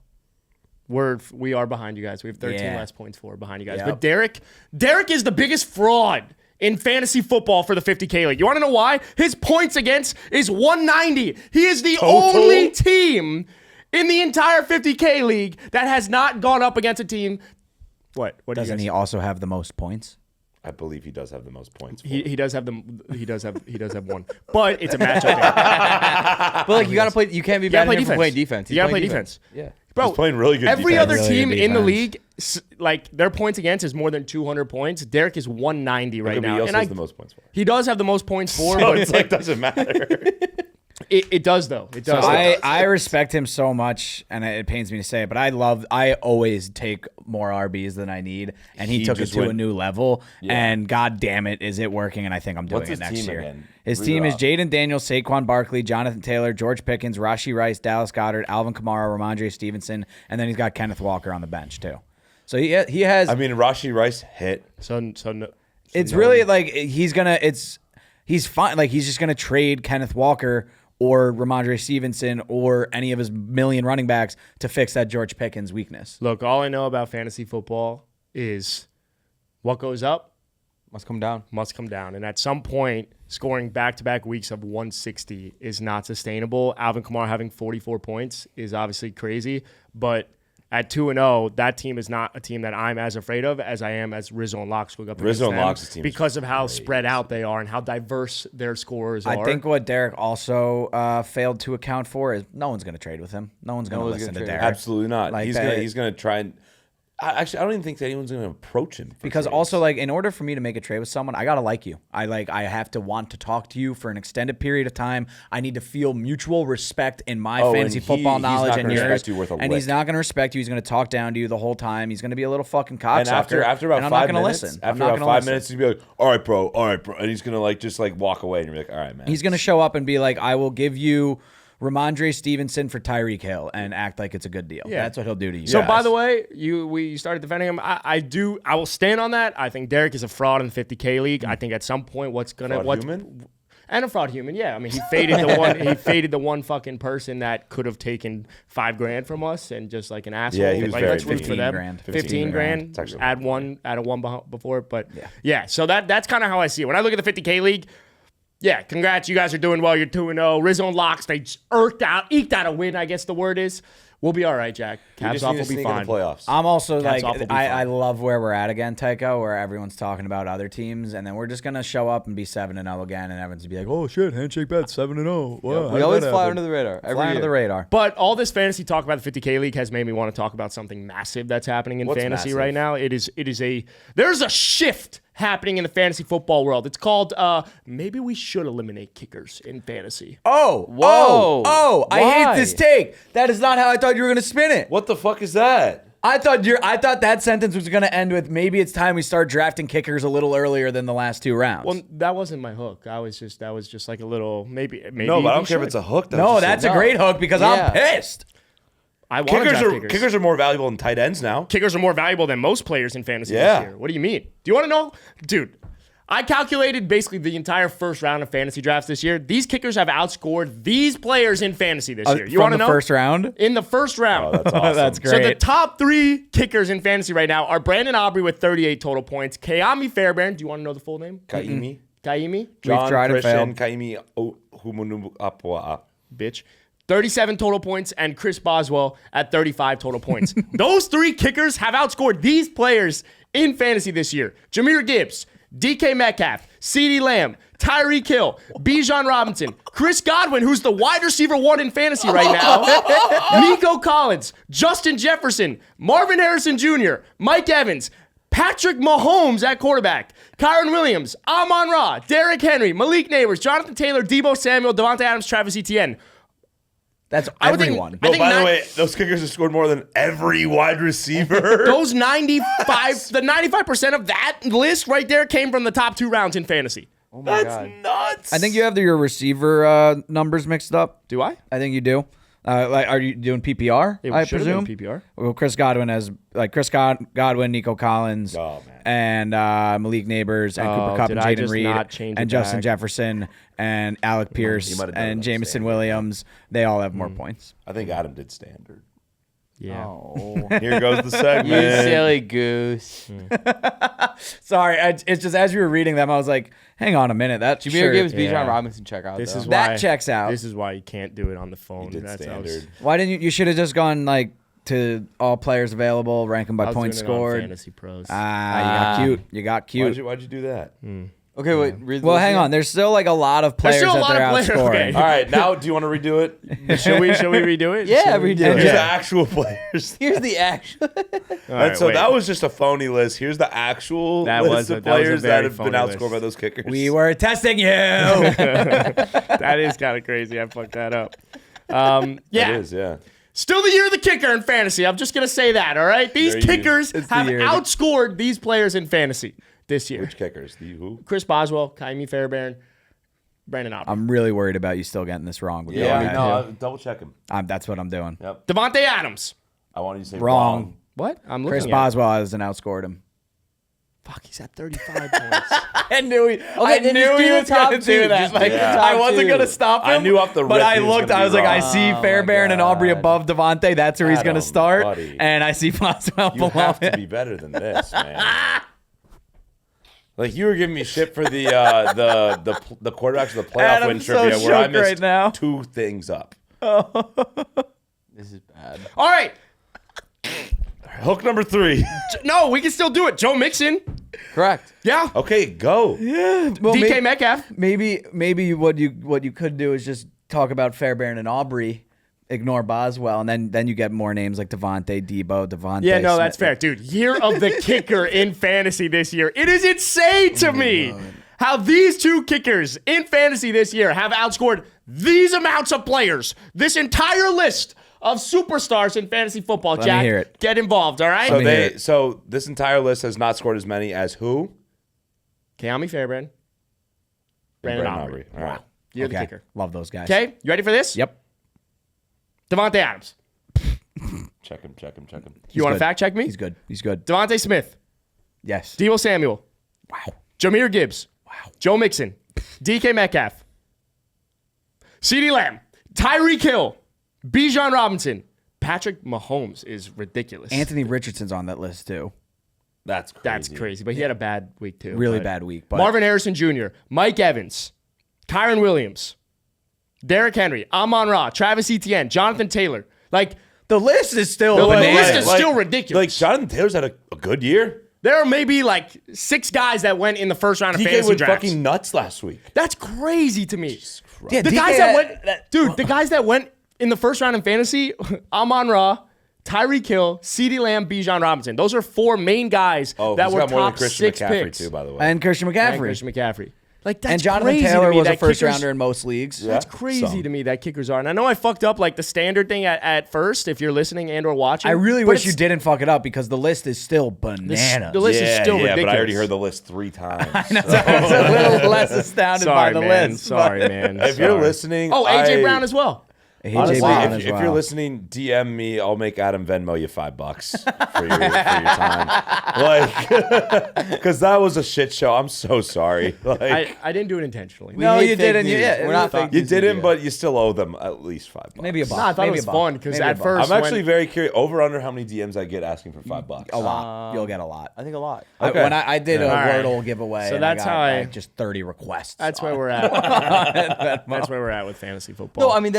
We are behind you guys. We have 13 Yeah. less points for behind you guys. Yep. But Derek is the biggest fraud in fantasy football for the 50K league. You want to know why? His points against is 190. He is the Total? only team in the entire 50K league that has not gone up against a team. What? What do you Doesn't guys? he also have the most points? I believe he does have the most points. He does have them. He does have one, but it's a matchup game. But like you gotta play. You can't be You gotta bad play at him for defense. playing defense. You gotta play defense. Yeah. Bro, He's playing really good Every defense. other Really team good in the defense. league, like their points against is more than 200 points. Derek is 190 right Maybe now, he also and has the most points for. he does have the most points for. So But it's like doesn't matter. it does though. It does. I respect him so much, and it pains me to say it, but I always take more RBs than I need, and he He took it just to a went- new level, and god damn it, is it working, and I think I'm doing What's it his next team year. again? His Read team it is off. Jaden Daniels, Saquon Barkley, Jonathan Taylor, George Pickens, Rashee Rice, Dallas Goedert, Alvin Kamara, Ramondre Stevenson, and then he's got Kenneth Walker on the bench too. So he has. I mean, Rashee Rice hit. It's really like he's fine. Like he's just gonna trade Kenneth Walker or Ramondre Stevenson or any of his million running backs to fix that George Pickens weakness. Look, all I know about fantasy football is what goes up Must come down. must come down, and at some point, scoring back-to-back weeks of 160 is not sustainable. Alvin Kamara having 44 points is obviously crazy, but at 2-0, that team is not a team that I'm as afraid of as I am as Rizzo and Locks going up against them. Locks' team because of how spread out they are and how diverse their scorers are. I think what Derek also failed to account for is no one's going to trade with him. No one's going to listen to Derek. Absolutely not. Like he's gonna try and. Actually, I don't even think that anyone's going to approach him. Because trades. also, like, in order for me to make a trade with someone, I gotta like you. I have to want to talk to you for an extended period of time. I need to feel mutual respect in my fantasy football knowledge and yours. And he's not going to respect you. He's going to talk down to you the whole time. He's going to be a little fucking cocksucker. And after about 5 minutes, listen. after about 5 minutes, he's going to be like, all right, bro. And he's going to just walk away, and you're like, all right, man. He's going to show up and be like, I will give you Ramondre Stevenson for Tyreek Hill and act like it's a good deal. Yeah. That's what he'll do to you. So, by the way, we started defending him. I will stand on that. I think Derek is a fraud in the 50K league. I think at some point and a fraud human. Yeah, I mean, he faded the one fucking person that could have taken $5,000 from us and just like an asshole. Yeah, he was very let's root for them. 15 grand. Add one before, but yeah. So that's kind of how I see it. When I look at the 50K league. Yeah, congrats. You guys are doing well. You're 2-0. Rizzo and Locks, they eked out a win, I guess the word is. We'll be all right, Jack. Caps off will be fine. Playoffs. I'm also I love where we're at again, Tycho, where everyone's talking about other teams, and then we're just going to show up and be 7-0 again, and everyone's be like, oh, shit, handshake bet, 7-0. Wow, we always fly under the radar. Under the radar. But all this fantasy talk about the 50K league has made me want to talk about something massive that's happening in fantasy right now. There's a shift happening in the fantasy football world. It's called maybe we should eliminate kickers in fantasy. I hate this take. That is not how I thought you were going to spin it. What the fuck is that? I thought that sentence was going to end with maybe it's time we start drafting kickers a little earlier than the last 2 rounds. Well, that wasn't my hook. That was just like a little maybe. No, but I don't care if it's a hook. That's a great hook because I'm pissed. Kickers are more valuable than tight ends now. Kickers are more valuable than most players in fantasy this year. What do you mean? Do you want to know? Dude, I calculated basically the entire first round of fantasy drafts this year. These kickers have outscored these players in fantasy this year. You want to know? First round? In the first round. Oh, that's awesome. That's great. So the top 3 kickers in fantasy right now are Brandon Aubrey with 38 total points. Kayami Fairbairn. Do you want to know the full name? Kaimi. John Christian Kaimi Humunuapua. Bitch. 37 total points, and Chris Boswell at 35 total points. Those 3 kickers have outscored these players in fantasy this year. Jahmyr Gibbs, DK Metcalf, CeeDee Lamb, Tyreek Hill, Bijan Robinson, Chris Godwin, who's the wide receiver 1 in fantasy right now, Nico Collins, Justin Jefferson, Marvin Harrison Jr., Mike Evans, Patrick Mahomes at quarterback, Kyron Williams, Amon-Ra, Derrick Henry, Malik Neighbors, Jonathan Taylor, Deebo Samuel, Devontae Adams, Travis Etienne. That's everyone. By the way, those kickers have scored more than every wide receiver. Those 95% of that list right there came from the top 2 rounds in fantasy. Oh my God. That's nuts. I think you have your receiver numbers mixed up. Do I? I think you do. Are you doing PPR? I presume PPR. Well, Chris Godwin has Godwin, Nico Collins, and Malik Neighbors, and Cooper Kupp, and Jaden Reed, and Justin Jefferson, and Alec Pierce, and Jameson Williams. They all have more points. I think Adam did standard. Yeah. Oh. Here goes the segment. You silly goose. Sorry, it's just as you were reading them, I was like, hang on a minute. That Jahmyr Gibbs, Bijan Robinson check out. That checks out. This is why you can't do it on the phone. That's standard. Why didn't you should have just gone to all players available, rank them by points scored. Fantasy Pros. You got cute. Why'd you do that? Okay, wait. Well, hang on. There's still a lot of players that they're outscoring. Okay. All right, now do you want to redo it? Should we redo it? Yeah, redo it. Here's the actual players. Here's the actual. Right, so that was just a phony list. Here's the actual list of players that have been outscored by those kickers. We were testing you. That is kind of crazy. I fucked that up. It is, yeah. Still the year of the kicker in fantasy. I'm just going to say that, all right? These kickers have outscored these players in fantasy this year. Which kickers? Who? Chris Boswell, Kaimi Fairbairn, Brandon Aubrey. I'm really worried about you still getting this wrong. Double check him. That's what I'm doing. Yep. Devontae Adams. I wanted you to say wrong. What? I'm looking Chris Boswell hasn't outscored him. Fuck, he's at 35 points. I knew he was going to do that. I wasn't going to stop him. I knew off the rip. But I looked. I was like, I see Fairbairn and Aubrey above Devontae. That's where he's going to start. Buddy. And I see Boswell below You have to him. be better than this, man. Like you were giving me shit for the quarterbacks of the playoff win trivia where I missed 2 things up. This is bad. All right. Hook number 3. No, we can still do it. Joe Mixon. Correct. Yeah. Okay, go. Well, DK Metcalf. Maybe what you could do is just talk about Fairbairn and Aubrey, ignore Boswell, and then you get more names like Devontae, Debo, Devontae. Yeah, no, Smith. that's fair. Dude, year of the kicker in fantasy this year. It is insane to me how these two kickers in fantasy this year have outscored these amounts of players. This entire list of superstars in fantasy football. Let me Jack, hear it. get involved, all right? So this entire list has not scored as many as who? Keami Fairbairn. Brandon Aubrey. All right. You're the kicker. Love those guys. Okay, you ready for this? Yep. Devontae Adams. Check him. You want to good. fact check me? He's good. Devontae Smith. Yes. Deebo Samuel. Wow. Jameer Gibbs. Wow. Joe Mixon. DK Metcalf. CeeDee Lamb. Tyreek Hill. Bijan Robinson. Patrick Mahomes is ridiculous. Anthony Richardson's on that list too. That's crazy. That's crazy, but he had a bad week too. Really But- bad week. But Marvin Harrison Jr., Mike Evans, Kyron Williams, Derrick Henry, Amon-Ra, Travis Etienne, Jonathan Taylor. Like, the list is still The bananas. list is still ridiculous. Like Jonathan Taylor's had a good year. there are maybe like 6 guys that went in the first round of DK fantasy went drafts. fucking nuts last week. That's crazy to me. Yeah, The DK guys that went, dude, the guys that went in the first round in fantasy, Amon-Ra, Tyreek Hill, CeeDee Lamb, Bijan Robinson. Those are 4 main guys Oh, that he's were got more than top Christian 6 McCaffrey picks. too, by the way. and Christian And McCaffrey. Christian McCaffrey. Like, that's And Jonathan crazy to Taylor me was a that first kickers- rounder in most leagues. That's crazy to me that kickers are. And I know I fucked up like the standard thing at first if you're listening and or watching. I really but wish you it's- didn't fuck it up because the list is still bananas. the list is still ridiculous. but I already heard the list 3 times. I was a little less astounded Sorry, by the man. list. Sorry, man. If you're listening, Oh, AJ Brown as well. Honestly, Brown if as you're well. listening, DM me. I'll make Adam Venmo you $5 for your time. Like, because that was a shit show. I'm so sorry. Like, I didn't do it intentionally. No, hate you fake didn't. news. Yeah, We're not fake you news didn't, media. but you still owe them at least $5. Maybe a buck. No, I thought it Maybe was a buck. fun because Maybe a at buck. first I'm actually very curious. Over under how many DMs I get asking for $5. A lot. You'll get a lot. I think a lot. Okay. When I did a All right. Wordle giveaway, So and that's I got, how I- like, just 30 requests. that's where we're at. That's where we're at with fantasy football. No, I mean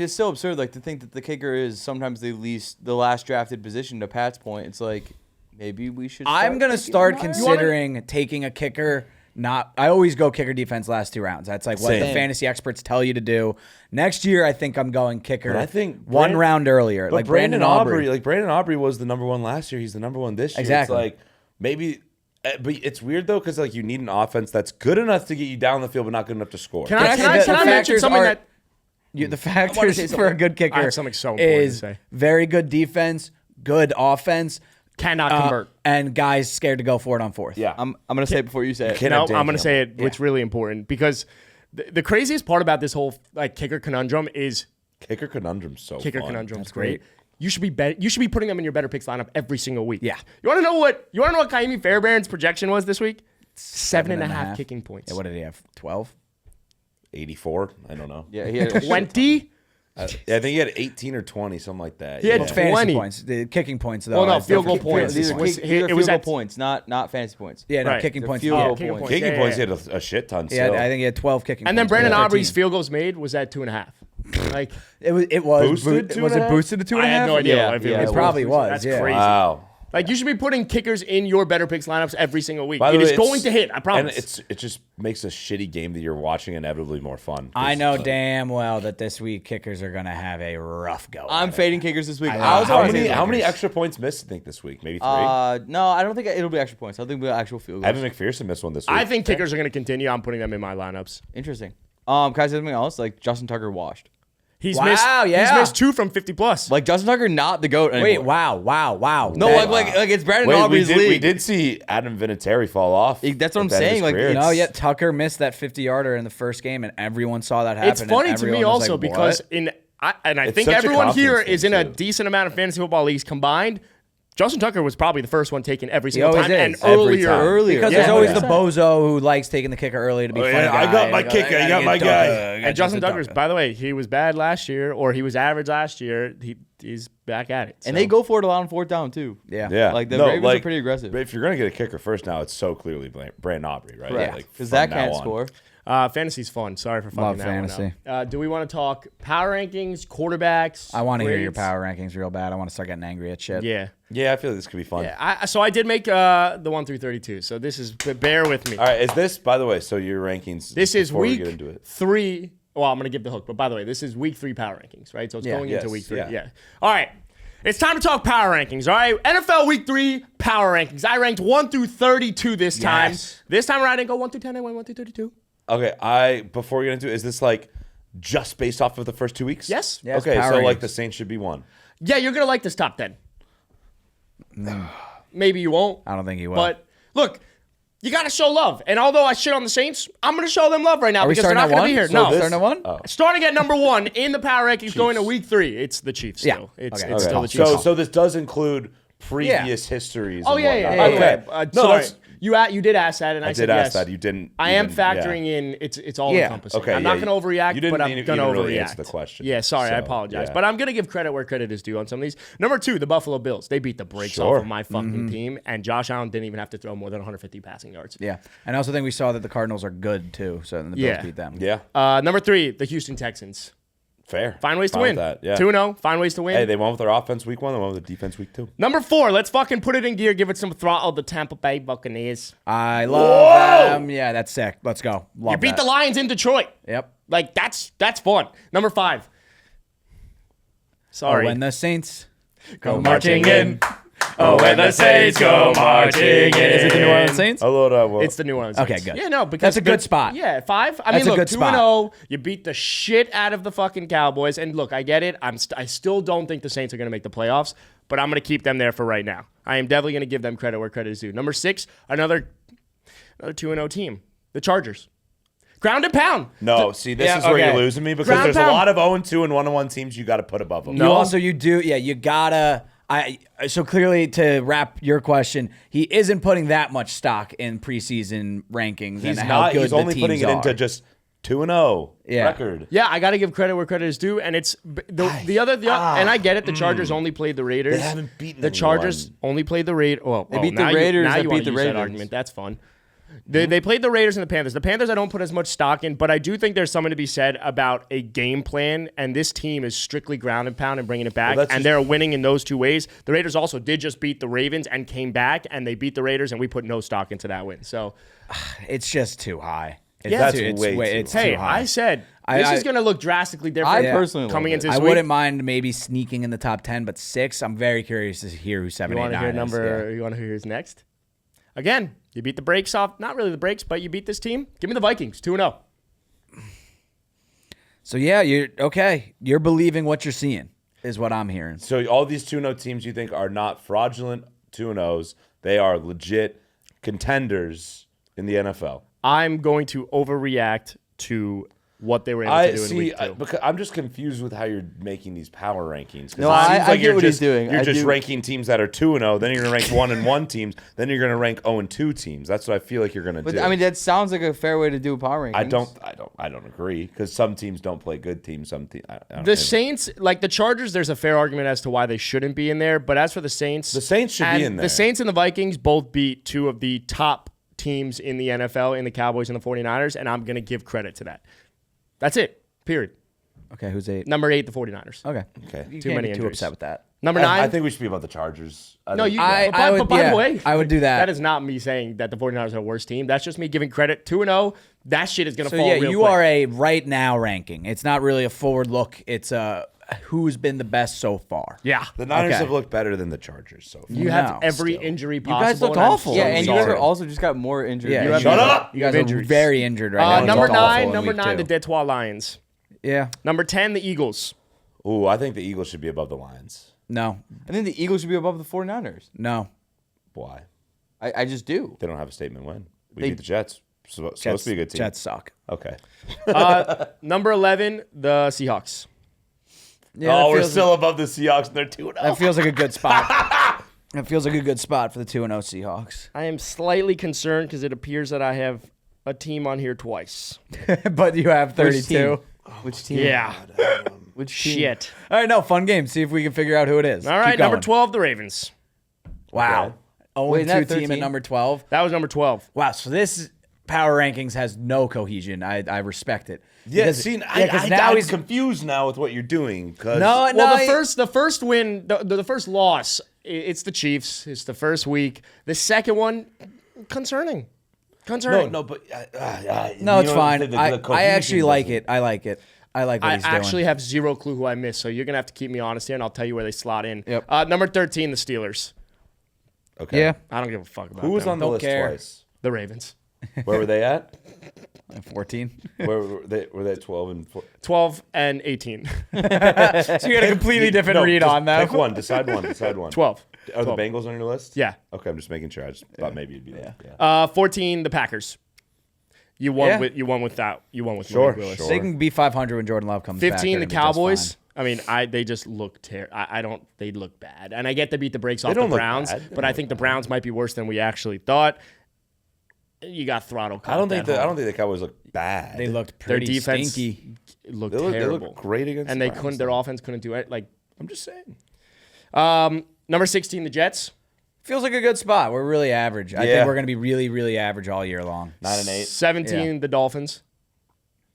it's so absurd. Like to think that the kicker is sometimes the last drafted position. To Pat's point, it's like maybe we should. I'm gonna start thinking considering taking a kicker. I always go kicker defense last 2 rounds. That's like what the Same. fantasy experts tell you to do. Next year, I think I'm going kicker. But I think one round earlier, But like Brandon Aubrey. like Brandon Aubrey was the number 1 last year. He's the number 1 this year. Exactly. It's like maybe, but it's weird though because like you need an offense that's good enough to get you down the field, but not good enough to score. can I the mention factors something are- that The factors for a good kicker I have something so important to is say. very good defense, good offense, cannot convert? and guys scared to go for it on fourth. Yeah. I'm gonna say it before you say it. Can't No, have Dan I'm going to say Campbell. it. What's really important because the craziest part about this whole like kicker conundrum is Kicker conundrum's so kicker fun. conundrum's That's great. great. You should be you should be putting them in your better picks lineup every single week. Yeah. You want to know what Keami Fairbairn's projection was this week? 7.5 kicking points. Yeah, what did he have? 12? 84. I don't know. Yeah, he had 20. I think he had 18 or 20, something like that. He had Yeah. Fantasy 20. points. The kicking points, though. Well, no, is field goal different. points. These are, was- kick, these are it field was goal at- points, not fantasy points. Yeah, no, Right. kicking They're points. field Yeah. goal kicking points. points. Kicking Yeah, points, yeah, he had a shit ton. Yeah, So. I think he had 12 kicking And then points. Brandon Yeah. Aubrey's field goals made was at 2.5. Like It was Boosted to was it 2.5? boosted to 2.5? I had no idea. Yeah, if yeah, was it probably was, That's yeah. crazy. Wow. Like you should be putting kickers in your better picks lineups every single week. By the It way, is it's- going to hit. I promise. And it just makes a shitty game that you're watching inevitably more fun. I know damn well that this week kickers are going to have a rough go. I'm at it. fading kickers this week. I know. I was How already many saying how many kickers. extra points missed? I think this week, maybe 3. No, I don't think it'll be extra points. I think it'll be actual field goals. Evan McPherson missed one this week. I think kickers are going to continue. I'm putting them in my lineups. Interesting. Can I say something else? Like Justin Tucker washed. He's Wow, missed. yeah. He's missed 2 from 50 plus. Like Justin Tucker, not the goat anymore. Wait, wow. No, That- like it's Brandon Wait, Aubrey's we league. did see Adam Vinatieri fall off. That's what at I'm the end of his saying, like, career. No, yet Tucker missed that 50-yarder in the first game, and everyone saw that happen. It's funny and to me everyone was also like, because what? I It's think such a everyone here confidence is in thing, a too. decent amount of fantasy football leagues combined. Justin Tucker was probably the first one taken every single always time, and is. Every time. Earlier. Because Yeah, there's always 100%. the bozo who likes taking the kicker early to be funny. I got my kicker. I got my guy. And Justin Tucker's, by the way, he was bad last year, or he was average last year. He's back at it. And so. they go for it a lot on 4th down too. Yeah. Yeah, Like, the Ravens are pretty aggressive. If you're gonna get a kicker first now, it's so clearly Brandon Aubrey, right? Correct. Like, Because from that now can't on. score. Fantasy's fun. Sorry for fucking Love that fantasy. one up. Do we want to talk power rankings, quarterbacks? I want to hear your grades? power rankings real bad. I want to start getting angry at shit. Yeah. Yeah, I feel like this could be fun. Yeah. So I did make the 1 through 32. So this is, bear with me. All right, is this, by the way, so your rankings? This is before we week get into it. 3. Well, I'm going to give the hook. But by the way, this is week 3 power rankings, right? So it's going into Yes, week 3. yeah. Yeah. All right. It's time to talk power rankings, all right? NFL week 3 power rankings. I ranked 1 through 32 this time. Yes. This time around, I didn't go 1 through 10. I went 1 through 32. Okay, before we get into it, is this like just based off of the first 2 weeks? Yes. Yeah, it's Okay, power so like rankings. the Saints should be 1. Yeah, you're going to like this top 10. Maybe you won't. I don't think he will. But look, you got to show love. And although I shit on the Saints, I'm going to show them love right now Are we because they're starting not at going to be 1? here. So No. this- starting at 1? Oh. Starting at number 1 in the power rankings going to week 3. It's the Chiefs Yeah. still. It's Okay. still the Chiefs. So this does include previous histories. Oh, and yeah. whatnot. Okay. No, No, sorry. that's. You did ask that, and I I said did yes. ask that. You didn't. I you am didn't- yeah. factoring in. It's all Yeah. encompassing. Okay, I'm not yeah, going to overreact, you didn't but I'm even going to really overreact. answer the question. Yeah, sorry, I So, apologize, yeah. but I'm going to give credit where credit is due on some of these. Number 2, the Buffalo Bills. They beat the brakes Sure. off of my fucking team, and Josh Allen didn't even have to throw more than 150 passing yards. Yeah. And I also think we saw that the Cardinals are good, too. So the Bills Yeah. beat them. Yeah, Number 3, the Houston Texans. fair. Find ways to Fine win. with that, yeah. 2-0. Find ways to win. Hey, they won with their offense week 1. They won with the defense week 2. Number 4, let's fucking put it in gear. Give it some throttle. The Tampa Bay Buccaneers. I love them. Yeah, that's sick. Let's go. Love You beat that. the Lions in Detroit. Yep. Like that's fun. Number 5. Sorry. Oh, when the Saints go marching in. Oh, when the Saints go marching in. Is it the New Orleans Saints? Hello, well, It's the New Orleans Okay, Saints. good. Yeah, no, because That's a good spot. Yeah, 5. I That's mean, a look, good 2-0. You beat the shit out of the fucking Cowboys, and look, I get it. I still don't think the Saints are going to make the playoffs, but I'm going to keep them there for right now. I am definitely going to give them credit where credit is due. Number 6, another 2-0 team, the Chargers. Ground and pound. No, see, this Yeah, is where okay. you're losing me because Ground there's a pound. lot of 0-2 and 1-1 teams you got to put above them. You also you gotta. So clearly to wrap your question, he isn't putting that much stock in preseason rankings He's and how not. good He's the only teams putting it into are. just 2-0 Yeah. record. Yeah, I got to give credit where credit is due, and it's the other, and I get it. The Chargers only played the Raiders. They haven't beaten the anyone. Chargers only played the Raiders. Well, They beat now the Raiders now that you wanna beat the use that Ravens. argument. That's fun. They played the Raiders and the Panthers. The Panthers I don't put as much stock in, but I do think there's something to be said about a game plan, and this team is strictly ground and pound and bringing it back, Well, that's and just- they're winning in those 2 ways. The Raiders also did just beat the Ravens and came back, and they beat the Raiders, and we put no stock into that win. So, It's just too high. It's Yeah. That's it's way too it's hey, too high. I said I- this I- is going to look drastically different I personally coming love into it. this I week. wouldn't mind maybe sneaking in the top 10, but 6. I'm very curious to hear who 7, You 8, want to 9 hear is. number? Yeah. You want to hear who's next? Again, you beat the brakes off. Not really the brakes, but you beat this team. Give me the Vikings, 2-0. So yeah, you're okay. You're believing what you're seeing is what I'm hearing. So all these 2-0 teams you think are not fraudulent 2-0s. They are legit contenders in the NFL. I'm going to overreact to what they were able to I do in see. week 2. Because I'm just confused with how you're making these power rankings. 'Cause No, it I seems like get you're what he's just, doing. You're I just do. ranking teams that are 2-0. Then you're going to rank 1-1 teams. Then you're going to rank 0-2 teams. That's what I feel like you're going to But do. I mean, that sounds like a fair way to do power rankings. I don't agree because some teams don't play good teams. Some teams. The Saints, like the Chargers, there's a fair argument as to why they shouldn't be in there. But as for the Saints should be in there. The Saints and the Vikings both beat 2 of the top teams in the NFL, in the Cowboys and the 49ers, and I'm going to give credit to that. That's it. Period. Okay, who's 8? Number 8, the 49ers. Okay. Okay. You Too can't many get too injuries. upset with that. Number 9. I think we should be about the Chargers. No, you. I but would- by yeah, the way, I would do that. That is not me saying that the 49ers are the worst team. That's just me giving credit. 2-0. That shit is going to So fall yeah, real you quick. are a right now ranking. It's not really a forward look. It's a who's been the best so far. Yeah. The Niners Okay. have looked better than the Chargers so far. You have No, every still. injury You possible. guys looked and I'm awful. so Yeah, and you guys sorry. are also just got more injured. Yeah, You have- Shut up! You guys injuries. are very injured right now. Number It's awful 9, in number week 9, the 2. Detroit Lions. Yeah. Number 10, the Eagles. Ooh, I think the Eagles should be above the Lions. No. I think the Eagles should be above the 49ers. No. Why? I just do. They don't have a statement win. We They- beat the Jets. Supposed to be a good team. Jets suck. Okay. Number 11, the Seahawks. Yeah, We're still above the Seahawks and they're 2-0. That feels like a good spot. That feels like a good spot for the 2-0 Seahawks. I am slightly concerned because it appears that I have a team on here twice. But you have 32. Which team? Yeah. Which team? Shit. All right, no, fun game. See if we can figure out who it is. All right, Keep number going. 12, the Ravens. Wow. Wait, 0-2 not team 13? at number 12. That was number 12. Wow, so this power rankings has no cohesion. I respect it. Yeah, Because- see, because now now he's confused now with what you're doing. Cause No, Well, no, the first win, the first loss, it's the Chiefs. It's the first week. The second one, concerning. but no, it's fine. I actually like it. I like it. I like what I he's doing. actually have zero clue who I missed, so you're gonna have to keep me honest here, and I'll tell you where they slot in. Yep. Number 13, the Steelers. Okay. Yeah. I don't give a fuck about Who was them. on the Don't list care. twice? The Ravens. Where were they at? 14. Where were they? Were they at 12 and 4? 12 and 18. So you got a completely different read just on them. Pick one. Decide one. Decide one. 12. Are the 12. Bengals on your list? Yeah. Okay, I'm just making sure. I just thought maybe you'd be there. Yeah. 14, the Packers. You won Yeah. with that. You won with Sure, Malik Willis. sure. They can be 500 when Jordan Love comes back. 15, the They're gonna be just Cowboys. fine. I mean, they just look terrible. I don't. They look bad, and I get to beat the brakes off the don't look Browns, bad. They but don't I think the Browns might be worse than we actually thought. You got throttle. I don't think the Cowboys look bad. They looked Their pretty defense stinky. looked They look terrible, great against and the they Browns, couldn't. Their though. offense couldn't do it. Like I'm just saying. number 16, the Jets. Feels like a good spot. We're really average. I Yeah. think we're going to be really, really average all year long. 9 and 8. 17, the Dolphins.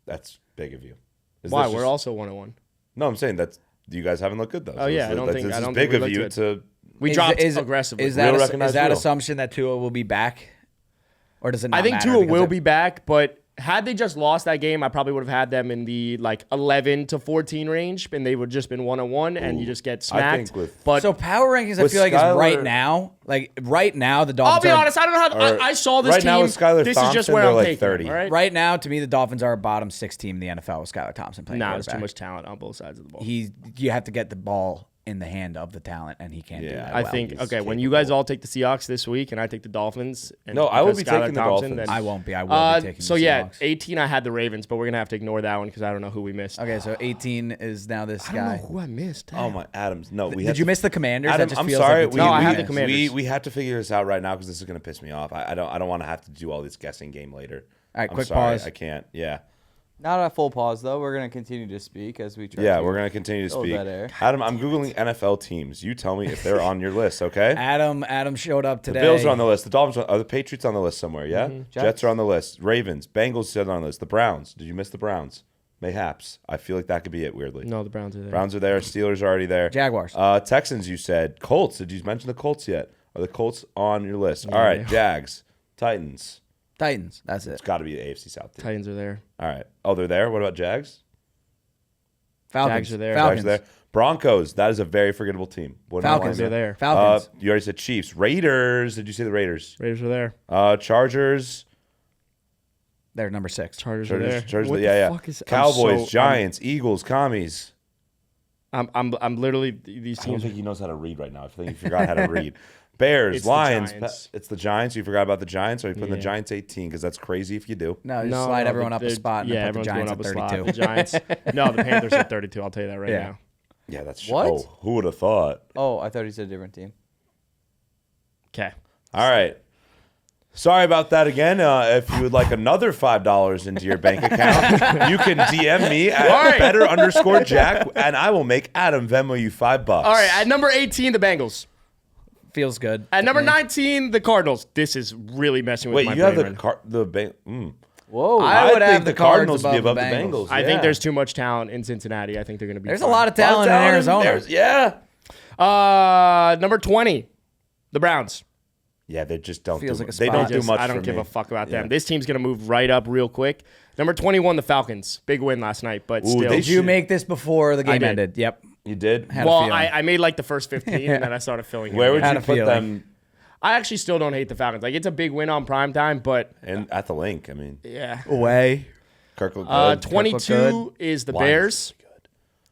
That's big of you. Is Why? this We're just- also 1-1. No, I'm saying that's you guys haven't looked good though. Oh, yeah, I don't think- this I is don't big think we of you looked to. We Is- dropped is, aggressively. Is that, Real is recognized that real. assumption that Tua will be back? Or does it not I think matter Tua because will they're- be back, but had they just lost that game, I probably would have had them in the 11 to 14 range, and they would just been 1-1, and you just get I smacked. think with- but So power rankings, I With feel like is right Skylar- now. Like right now, the Dolphins I'll be are, honest, I don't know how. I saw this right team. now with Skylar this is just Thompson, where they're I'm like taking 30. them, all right? Right now, to me, the Dolphins are a bottom 6 team in the NFL with Skylar Thompson playing Nah, there's too quarterback. much talent on both sides of the ball. You have to get the ball in the hand of the talent, and he can't do Yeah, that. I well. think he's okay. When you guys all take the Seahawks this week, and I take the Dolphins, and No, I will because be Skylar taking the Thompson, Dolphins. then- I won't be. I will be taking so the yeah, Seahawks. 18 I had the Ravens, but we're gonna have to ignore that one because I don't know who we missed. Okay, so 18 is now this I don't guy. know who I missed. Oh my, Adams. No, we Did you miss the Commanders? Adam, That just I'm feels sorry. Like the No, team I we have the missed. Commanders. We have to figure this out right now because this is going to piss me off. I don't want to have to do all this guessing game later. All right, I'm quick sorry, pause. I can't. Yeah. Not a full pause though. We're gonna continue to speak as we try. Yeah, to we're going to continue to fill speak. that air. Adam, I'm Googling NFL teams. You tell me if they're on your list, okay? Adam showed up The today. Bills are on the list. The Dolphins are the Patriots on the list somewhere, yeah? Mm-hmm. Jets are on the list. Ravens, Bengals sit on the list. The Browns. Did you miss the Browns? Mayhaps. I feel like that could be it, weirdly. No, the Browns are there. Browns are there. Steelers are already there. Jaguars. Texans, you said. Colts. Did you mention the Colts yet? Are the Colts on your list? All right. Jags. Titans. Titans. That's It's it. got to be the AFC South team. Titans are there. All right. Oh, they're there? What about Jags? Falcons Jags are there. Falcons. Jags are there. Broncos. That is a very forgettable team. Wouldn't Falcons lie, are man. there. Falcons. You already said Chiefs. Raiders. Did you say the Raiders? Raiders are there. Chargers. They're number 6. Chargers are there. Chargers, What yeah, the yeah. fuck is- I'm Cowboys, so- Giants, Eagles, Commies. I'm literally these I don't teams. think he knows how to read right now. I think he forgot how to read. Bears, It's the Lions. Giants. It's the Giants. You forgot about the Giants, or you put the Yeah. Giants 18 because that's crazy if you do. No, just No, slide no, everyone up a they're- spot and yeah, then put the everyone's Giants going at up a 32. spot. The Giants. No, the Panthers are 32. I'll tell you that right Yeah. now. Yeah, that's What? Oh, who would have thought? Oh, I thought he said a different team. Okay. All right. Sorry about that again. If you would like another $5 into your bank account, you can DM me at right. better_Jack, and I will make Adam Venmo you $5. All right. At number 18, the Bengals. Feels good. At number 19, the Cardinals. This is really messing with Wait, my you brain have right now. the bank. Whoa. I would think have the the Cards Cardinals be above above the the Bengals. Bengals. I yeah. think there's too much talent in Cincinnati. I think they're going to be. There's a fine. lot of talent in Arizona. There's- Number 20, the Browns. Yeah, they just don't Feels do like a They spot. don't do Just- much I don't for give me. a fuck about Yeah. them. This team's going to move right up real quick. Number 21, the Falcons. Big win last night, but Ooh, still. they Did you make this before the game did. ended? Yep. You did? Had a Well, feeling. I made like the first 15, and then I started filling Where in. would Had you a put feeling. them? I actually still don't hate the Falcons. Like, it's a big win on primetime, but And at the link, I mean, yeah. Away. Kirk looked good. 22 is the Lions Bears.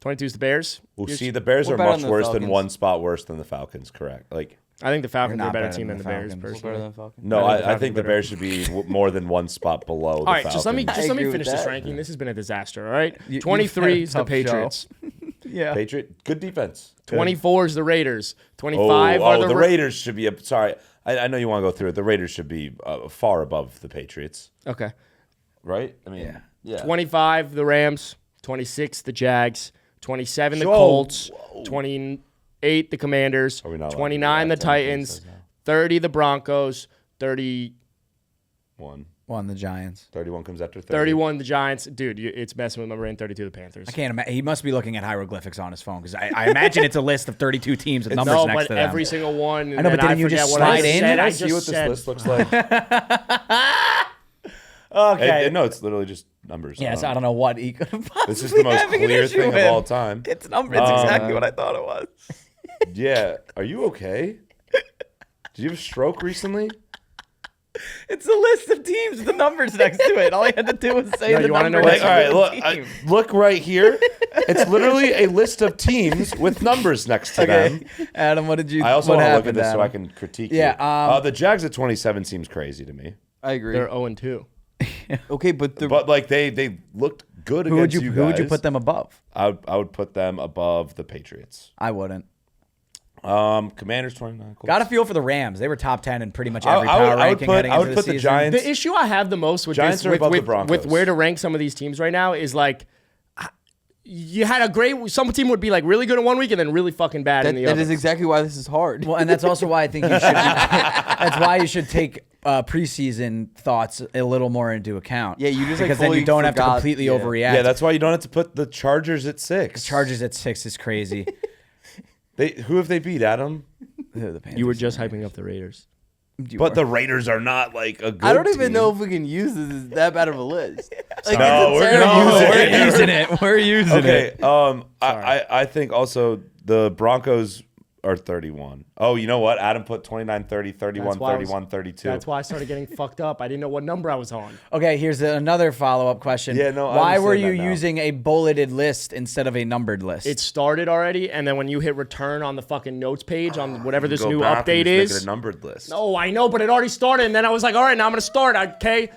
22 is the Bears. Well, see, the Bears We'll are bet on much the worse than Falcons. one spot worse than the Falcons. Correct? Like, I think the Falcons are a not better better team than than the the Bears, Falcons. Better personally. than Falcons. no, I think the I think the Falcons are Bears should be more than one spot below the All right, Falcons. just let me agree finish with this that. ranking. This has been a disaster. All right, you've 23 had a is the tough show. Patriots. Yeah. Patriot, good defense. Good. 24 is the Raiders. 25 Oh, are the the Raiders should be. Sorry, I know you want to go through it. The Raiders should be far above the Patriots, Okay. right? I mean, yeah. 25 the Rams. 26 the Jags. 27 the Whoa, Colts. whoa. 28 the Commanders. Are we not allowed to 29 the do that? I don't think Titans. so, no. 30 the Broncos. 31 One. Won the Giants. 31 comes after 30. 31, the Giants. Dude, it's messing with my brain. 32, the Panthers. I can't imagine. He must be looking at hieroglyphics on his phone because I imagine it's a list of 32 teams with numbers No, next but to them. every single one. I know, but didn't you just slide in? I See what just this said. list looks like. Okay. No, it's literally just numbers. Yes, I don't know what he could have possibly This is the most having an clear issue thing of with. all time. It's numbers. It's exactly what I thought it was. Yeah. Are you okay? Did you have a stroke recently? It's a list of teams with the numbers next to it. All I had to do was say No, the you wanna know numbers. what- All right, look, Team. look right here. It's literally a list of teams with numbers next to them. Adam, what did you? I also what want to look at happened, this so I Adam? can critique Yeah, you. The Jags at 27 seems crazy to me. I agree. They're 0-2. Okay, but But like they looked good Who would against you? you Who would you guys. put them above? I would put them above the Patriots. I wouldn't. Commanders 29. Colts. Got a feel for the Rams. They were top 10 in pretty much every I would- power I would ranking put- heading I would into put the season. Giants- The issue I have the most with Giants this, are with, above the with, Broncos. with where to rank some of these teams right now is like, you had a great, some team would be like really good in one week and then really fucking bad in the that other. is exactly why this is hard. Well, and that's also why I think you should. That's why you should take preseason thoughts a little more into account. Yeah, you just, like, because then you fully don't have to forgot- completely yeah. overreact. Yeah, that's why you don't have to put the Chargers at 6. Chargers at 6 is crazy. Who have they beat, Adam? The Panthers. You were just hyping up the Raiders. But the Raiders are not like a good I don't even team. know if we can use this as that bad of a list. Like, No, it's a we're terrible gonna use it. list. We're using it. We're using it. Okay. I think also the Broncos are 31. Oh, you know what? Adam put 29, 30, 31, That's why I was- 31, 32. That's why I started getting fucked up. I didn't know what number I was on. Okay, here's another follow-up question. Yeah, no, I why were you understand that now. using a bulleted list instead of a numbered list? It started already, and then when you hit return on the fucking notes page on whatever this Go new back and update just make is. it a numbered list. Oh, I know, but it already started, and then I was like, all right, now I'm going to start, okay?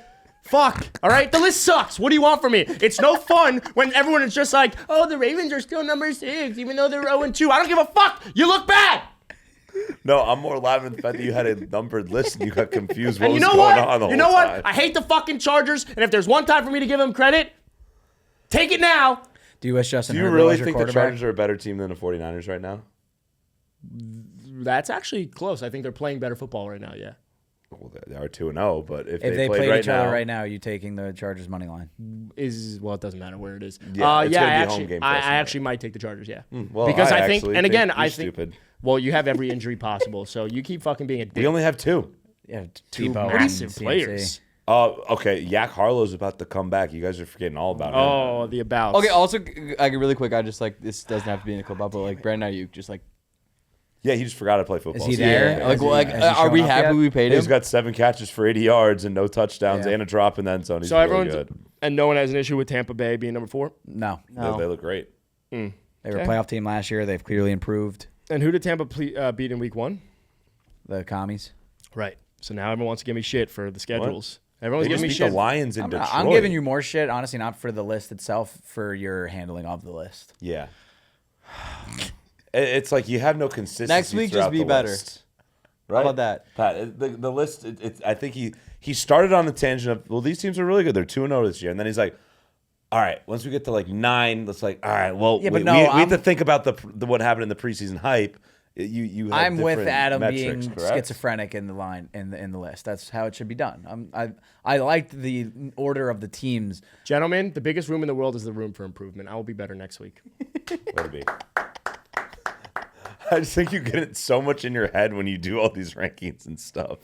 Fuck. All right? The list sucks. What do you want from me? It's no fun when everyone is just like, oh, the Ravens are still number 6, even though they're 0-2. I don't give a fuck. You look bad. No, I'm more laughing at the fact that you had a numbered list and you got confused what And you was know going what? on the You whole know what? time. I hate the fucking Chargers, and if there's one time for me to give them credit, take it now. Do you wish Justin Do you Herbert really was your think the quarterback? Chargers are a better team than the 49ers right now? That's actually close. I think they're playing better football right now, yeah. Well, they are 2-0, but if If they played played right each now, other right now, you taking the Chargers money line? Well, it doesn't matter where it is. Yeah, it's yeah, gonna I be a actually, home game for I us tonight. actually might take the Chargers, yeah. well, because I think, actually and again, you're I think, stupid. well, you have every injury possible, so you keep fucking being a dick. We only have 2. Yeah, Two Tebow massive and CMC. players. Okay, Yak Harlow's about to come back. You guys are forgetting all about him. Oh, the abouts. Okay, also, like really quick, I just like this doesn't have to be in a clip up, but like Brandon Ayuk, just like Yeah, he just forgot to play football. Is he So there? yeah, like, Has he are we shown up happy yet? we paid He's him? got 7 catches for 80 yards and no touchdowns Yeah. and a drop in the end zone. He's So really everyone's, good. and no one has an issue with Tampa Bay being number 4. No. They look great. They were a Okay. playoff team last year. They've clearly improved. And who did Tampa beat in week 1? The commies. Right. So now everyone wants to give me shit for the schedules. Everyone's They just giving me beat the shit. Lions in Detroit. I'm giving you more shit, honestly, not for the list itself, for your handling of the list. Yeah. It's like you have no consistency. Next week, just throughout be the better. list. How about that? Pat, the list, I think he started on the tangent of, well, these teams are really good. They're 2-0 this year. And then he's like, all right, once we get to like 9, let's like, all right, well, Yeah, we but no, have to I'm- think about the what happened in the preseason hype. You have I'm with different Adam metrics, being correct? schizophrenic in the line in the list. That's how it should be done. I liked the order of the teams. Gentlemen, the biggest room in the world is the room for improvement. I will be better next week. Way to be. I just think you get it so much in your head when you do all these rankings and stuff.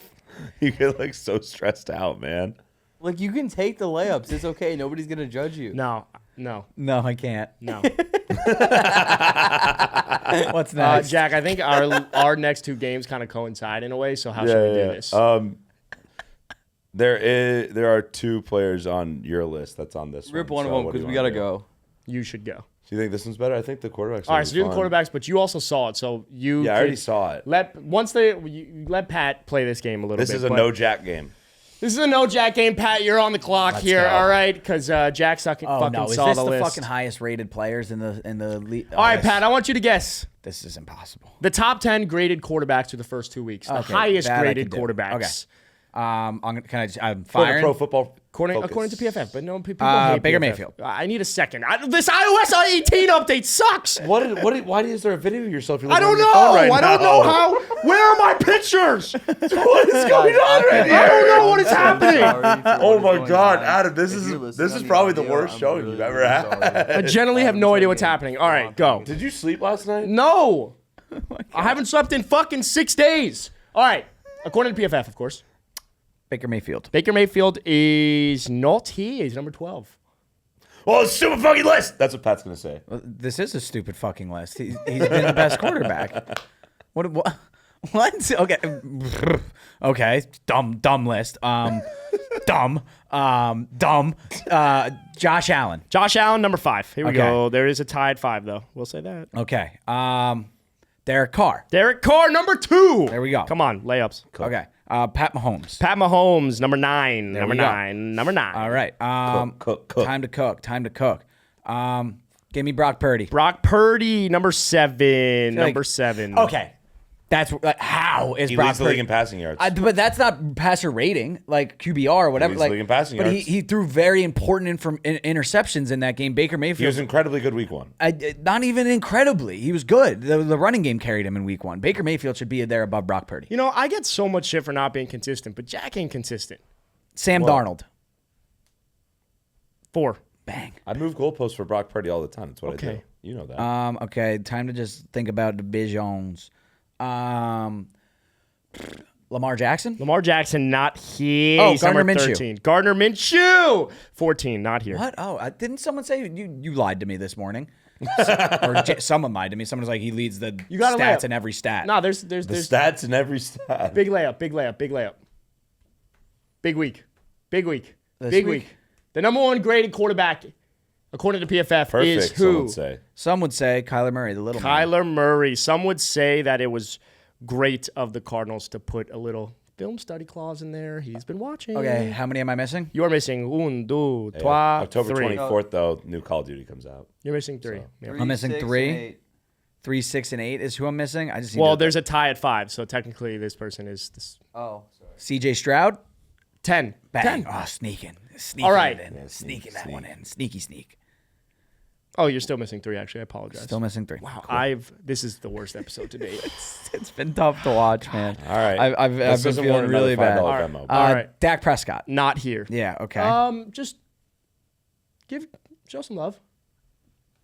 You get like so stressed out, man. Like you can take the layups. It's okay. Nobody's gonna judge you. No. No, I can't. No. What's next? Jack, I think our next 2 games kind of coincide in a way. So how should we do this? There are 2 players on your list that's on this Rip one. one of so them what do because you we wanna gotta do? go. You should go. Do you think this one's better? I think the quarterbacks. All right, so do the quarterbacks, but you also saw it, so you. Yeah, I already saw it. Let Pat play this game a little bit. This is a but no Jack game. This is a no Jack game, Pat. You're on the clock here, go. all right? Because Jack fucking Oh no! Is saw this the the list. fucking highest rated players in the league? All right, Pat. I want you to guess This is impossible. the top 10 graded quarterbacks through the first 2 weeks. The Okay, highest that I graded could do. quarterbacks. Okay. I'm Oh, firing. For the Pro Football. According Focus. to PFF, but no people hate Baker PFF. Mayfield. I need a second. This iOS 18 update sucks. Why is there a video of yourself? You're I don't looking on your phone know. right I don't now? know how. Where are my pictures? What is going on right here? I don't know what is happening. Oh my God, Adam, this is probably the worst showing you've ever had. I generally have no idea what's happening. All right, go. Did you sleep last night? No. I haven't slept in fucking 6 days. All right. According to PFF, of course. Baker Mayfield. Baker Mayfield is not here. He's number 12. Oh, it's a super fucking list. That's what Pat's gonna say. Well, this is a stupid fucking list. He's been the best quarterback. What? What? Okay. Okay. Dumb list. Dumb. Josh Allen. Josh Allen, number 5. Here we Okay. go. There is a tied 5, though. We'll say that. Okay. Derek Carr. Derek Carr, number 2. There we go. Come on, layups. Okay. Pat Mahomes. Pat Mahomes, number 9. There Number we go. 9. Number 9. All right. Cook. Time to cook. Give me Brock Purdy. Brock Purdy, number 7. Like- Number 7. Okay. That's how is He Brock leads the league Purdy? in passing yards. But that's not passer rating, like QBR or whatever. leads the Like, league in passing but yards. he threw very important interceptions in that game. Baker He Mayfield. was incredibly good week 1. Not even incredibly. He was good. The running game carried him in week 1. Baker Mayfield should be there above Brock Purdy. You know, I get so much shit for not being consistent, but Jack ain't consistent. Sam Darnold. 4. Bang. I move goalposts for Brock Purdy all the time. That's what I do. Okay. You know that. Okay, time to just think about divisions. Lamar Jackson? Lamar Jackson, not here. Oh, He's Gardner number Minshew. 13. Gardner Minshew, 14, not here. What? Oh, didn't someone say you lied to me this morning? Or someone lied to me. Someone was like, he leads the got a layup. stats in every stat. No, there's the stats in every stat. big layup. Big week. Big week. This Big week? week. The number 1 graded quarterback, according to PFF, Perfect, is some who? would say. Some would say Kyler Murray, the little man. Kyler Murray. Some would say that it was great of the Cardinals to put a little film study clause in there. He's been watching. Okay, how many am I missing? You are missing 1, 2, 3. October 24th, though, new Call of Duty comes out. You're missing 3. Yeah. I'm missing 6, 3. and 8. 3, 6, and 8 is who I'm missing. I just need Well, to- there's a tie at 5, so technically this person is this Oh, sorry. CJ Stroud. 10. Bang. 10. Oh, sneaking All right. it in. Yeah, Sneaking that sneak. one in. Sneak. Oh, you're still missing 3, actually. I apologize. Still missing 3. Wow, this is the worst episode to date. It's been tough to watch, man. All right. I've This been doesn't feeling warrant another really bad. $5 Venmo. All right. Dak Prescott. Not here. Yeah. Okay. Just show some love.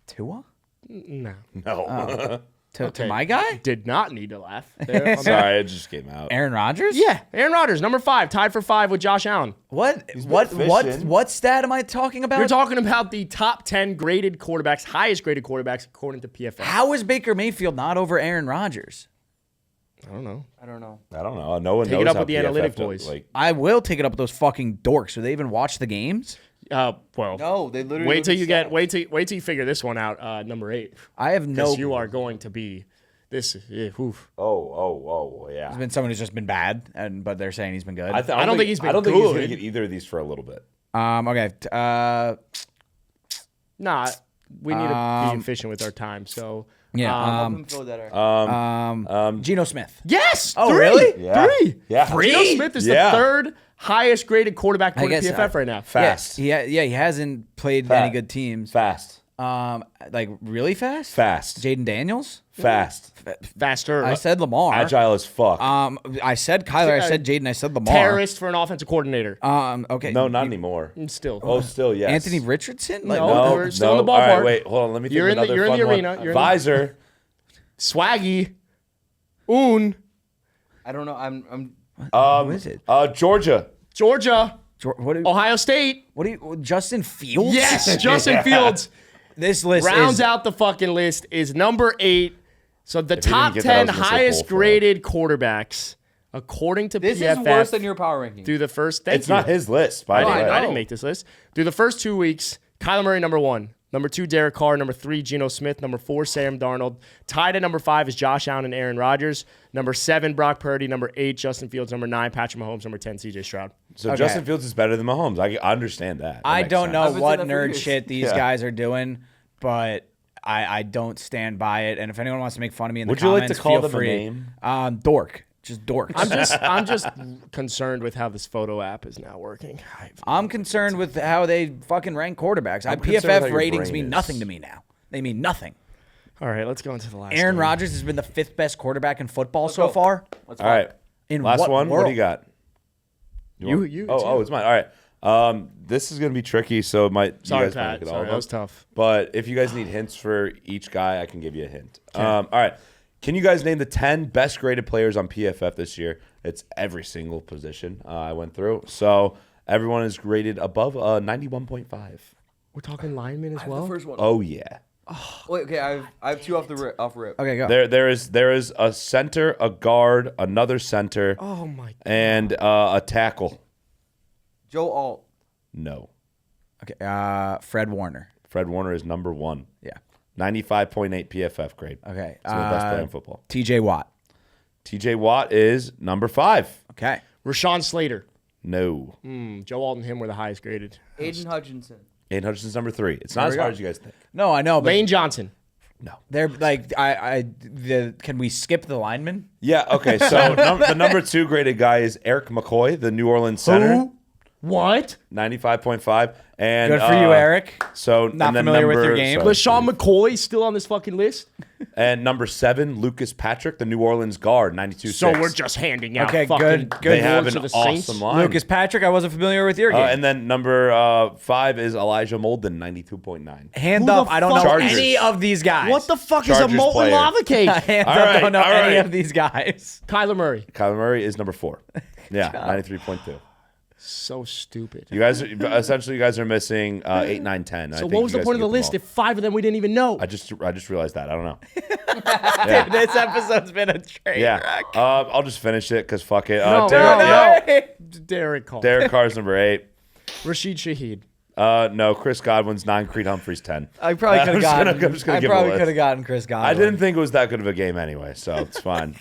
Tua. No. No. To my guy. Did not need to laugh. There on that. Sorry, it just came out. Aaron Rodgers. Yeah, Aaron Rodgers, number 5, tied for 5 with Josh Allen. What? been What fishing. stat am I talking about? You're talking about the top 10 graded quarterbacks, highest graded quarterbacks according to PFF. How is Baker Mayfield not over Aaron Rodgers? I don't know. I don't know. I don't know. No one Take it knows up how with the PFF analytic does- boys. Like, I will take it up with those fucking dorks. Do they even watch the games? Well, No, they literally. wait look till at you get stats. wait till you figure this one out. Number 8, I have no. because you are going to be this. Oof. yeah. There's been someone who's just been bad, but they're saying he's been good. I don't think he's been I don't think he's good. going to get either of these for a little bit. Okay. Nah, we need to be efficient with our time. So Yeah. Help him fill that out. Geno Smith. yes. Oh, 3. really? Yeah. 3. Yeah. Geno Smith is the 3rd highest graded quarterback according to guess, PFF right now. Fast. Yeah, he hasn't played Fat. any good teams. Fast. Like really fast. Fast. Jaden Daniels. Fast. Faster. I said Lamar. Agile as fuck. I said Kyler. I said Jaden. I said Lamar. terrorist for an offensive coordinator. Okay. no, not anymore. Still. Oh, still, yes. Anthony Richardson. Like, No. We're still in the All right, ballpark. wait, hold on. Let me think You're of in the- another you're in fun the one. arena. You're in the- Visor. Swaggy. Un. I don't know. I'm. Who is it? Georgia. Georgia. What? Ohio State. What do you? Justin Fields. Yes. Justin Fields This list rounds is out the fucking list, is number 8. So the you didn't top get that, I 10 was gonna say highest bullfrog. graded quarterbacks, according to This PFF, is worse than your power ranking. through the first. Thank It's you. not his list, by the way. I didn't make this list. Through the first 2 weeks, Kyler Murray, number 1. Number 2, Derek Carr. Number 3, Geno Smith. Number 4, Sam Darnold. Tied at number 5 is Josh Allen and Aaron Rodgers. Number 7, Brock Purdy. Number 8, Justin Fields. Number 9, Patrick Mahomes. Number 10, CJ Stroud. So Okay. Justin Fields is better than Mahomes. I understand that. That I makes don't sense. know I've been what saying that for nerd years. shit these Yeah. guys are doing, but I don't stand by it. And if anyone wants to make fun of me in Would the you like comments, to call feel them a free. name? Dork. Just dorks. I'm just concerned with how this photo app is now working. I'm concerned with how they fucking rank quarterbacks. I'm concerned with how PFF your ratings brain mean is. nothing to me now. They mean nothing. All right, let's go into the last. Aaron game. Rodgers has been the 5th best quarterback in football so far. All right. In Last what one. What do world? you got? You. Oh, it's mine. All right. This is gonna be tricky, so it might. Sorry, you guys might Pat. get all Sorry, of that them. was tough. But if you guys need hints for each guy, I can give you a hint. All right. Can you guys name the 10 best graded players on PFF this year? It's every single position I went through. So everyone is graded above 91.5. We're talking linemen as well. The first one. Oh yeah. Wait, okay, I have two off rip. Okay, go. There is a center, a guard, another center, Oh my. and a tackle. Joe Alt. No. Okay, Fred Warner. Fred Warner is number 1. Yeah. 95.8 PFF grade. Okay. So the best player in football. TJ Watt. TJ Watt is number 5. Okay. Rashawn Slater. No. Joe Alt and him were the highest graded. Aiden Hutchinson. Aiden Hutchinson's number 3. It's not as hard as you guys think. No, I know, but Lane Johnson. No. they're like, can we skip the lineman? Yeah, okay. So the number 2 graded guy is Eric McCoy, the New Orleans center. What? 95.5. And Good for you, Eric. So Not and then familiar with your game. sorry, LaShawn McCoy still on this fucking list? And number 7, Lucas Patrick, the New Orleans guard, 92.6. So we're just handing out Okay, fucking good. They have awards an to the Saints. awesome line. Lucas Patrick, I wasn't familiar with your game. And then number 5 is Elijah Molden, 92.9. Hands Who up, the I don't know fuck- Chargers. any of these guys. What the fuck is a Chargers molten player. lava cake? Hands All up, right, don't know all any right. of these guys. Kyler Murray. Kyler Murray is number 4. Yeah, 93.2. So stupid. You guys are missing 8, 9, 10. So what was the point of the list if 5 of them we didn't even know? I just realized that. I don't know. This episode's been a train Yeah. wreck. I'll just finish it because fuck it. No, Derek Carr. Derek Carr's number 8. Rashid Shaheed. No, Chris Godwin's 9, Creed Humphrey's 10. I probably could have gotten. I'm just gonna I give him a probably list. could have gotten Chris Godwin. I didn't think it was that good of a game anyway, so it's fine.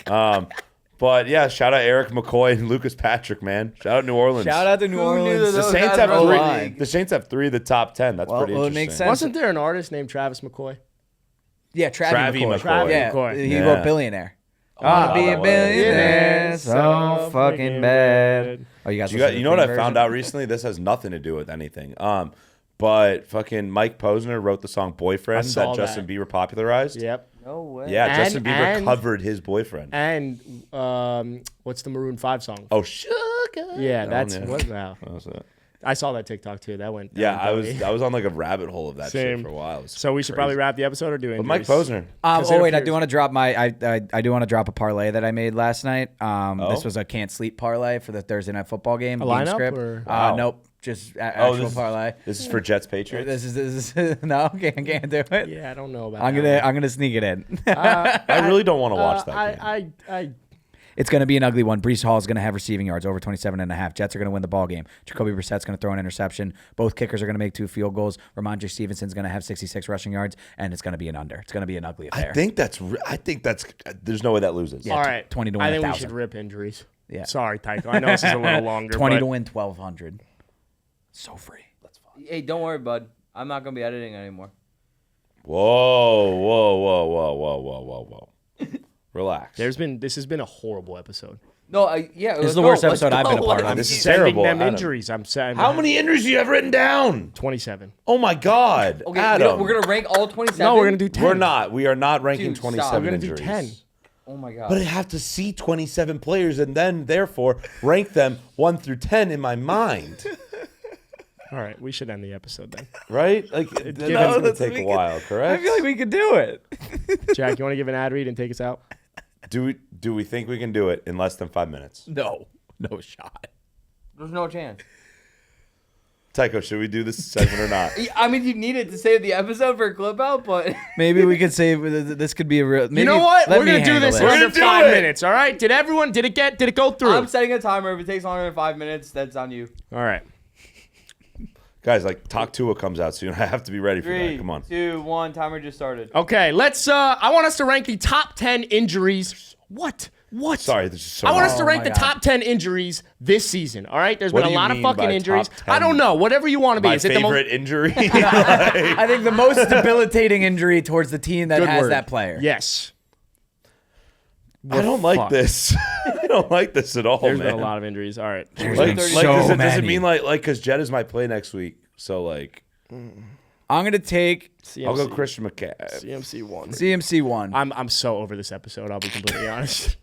But yeah, shout out Eric McCoy and Lucas Patrick, man. Shout out New Orleans. Shout out to New Who knew Orleans. that The those Saints guys have were 3. alive? The Saints have 3 of the top 10. That's Well, pretty it interesting. makes sense. Wasn't there an artist named Travis McCoy? Yeah, Travis Travie McCoy. McCoy. Yeah, McCoy. he Yeah. wrote Billionaire. I wanna be a wow. billionaire, so fucking bad. Oh, you guys. You know what I found out recently? This has nothing to do with anything. But fucking Mike Posner wrote the song "Boyfriend" saw that Justin that. Bieber popularized. Yep. No way. Yeah, And- Justin Bieber and- covered his boyfriend. And what's the Maroon 5 song? Oh, sugar. Yeah, that's yeah. what. Wow. That was it. I saw that TikTok too. That went. Yeah, that went I was on like a rabbit hole of that Same. shit for a while. It was So we should crazy. probably wrap the episode or do But Mike injuries? Posner. Because it Oh wait, I appears- do want to drop my I do want to drop a parlay that I made last night. Oh? This was a can't sleep parlay for the Thursday night football game. A game lineup, script. or- Wow. Nope, just Oh, actual parlay. This is for Jets Patriots. This is no, can't do it. Yeah, I don't know about. I'm gonna sneak it in. I really don't want to watch that game. I It's going to be an ugly one. Brees Hall is going to have receiving yards over 27.5. Jets are going to win the ball game. Jacoby Brissett's going to throw an interception. Both kickers are going to make 2 field goals. Ramondre Stevenson's going to have 66 rushing yards, and it's going to be an under. It's going to be an ugly affair. I think that's. There's no way that loses. Yeah. all right. 20 to I win think we 1,000. should rip injuries. Yeah. Sorry, Tycho. I know this is a little longer. 20 but to win 1,200. So free. Hey, don't worry, bud. I'm not gonna be editing anymore. Whoa. Relax. This has been a horrible episode. No, this This is the worst episode I've been a part of. This is Sending terrible. them Adam. injuries. I'm saying. How many injuries do you have written down? 27. Oh my God. Okay, Adam. we're gonna rank all 27. No, we're gonna do 10. We're not. We are not ranking Dude, stop. 27 We're gonna do injuries. 10. Oh my god. But I have to see 27 players and then, therefore, rank them 1 through 10 in my mind. All right, we should end the episode then. Right? Like, that's going to take a while, correct? we could do it. Jack, you want to give an ad read and take us out? Do we think we can do it in less than 5 minutes? No shot. There's no chance. Tycho, should we do this segment or not? I mean, you needed to save the episode for a clip out, but Maybe we could save. This could be a real. Maybe, You know what? let We're me gonna do handle this it. in We're under gonna do 5 it. minutes. All right? Did it go through? I'm setting a timer. If it takes longer than 5 minutes, that's on you. All right. Guys, like, Talk Tua comes out soon. I have to be ready for 3, that. Come on. 2, 1. Timer just started. Okay, let's I want us to rank the top 10 injuries. What? Sorry, this is so I want much. us to rank my the God. top 10 injuries this season. All right? There's What been do a you lot of mean fucking by injuries. top 10? I don't know. Whatever you want to be. My Is it the favorite injury? I think the most debilitating injury towards the team that Good has word. that player. Yes. I don't like fucked. this. I don't like this at all, There's man. been a lot of injuries. All right. There's Like, been does it many. mean like because Jed is my play next week? So like, I'm going to take CMC. I'll go Christian McCaffrey. CMC 1. CMC 1. I'm so over this episode. I'll be completely honest.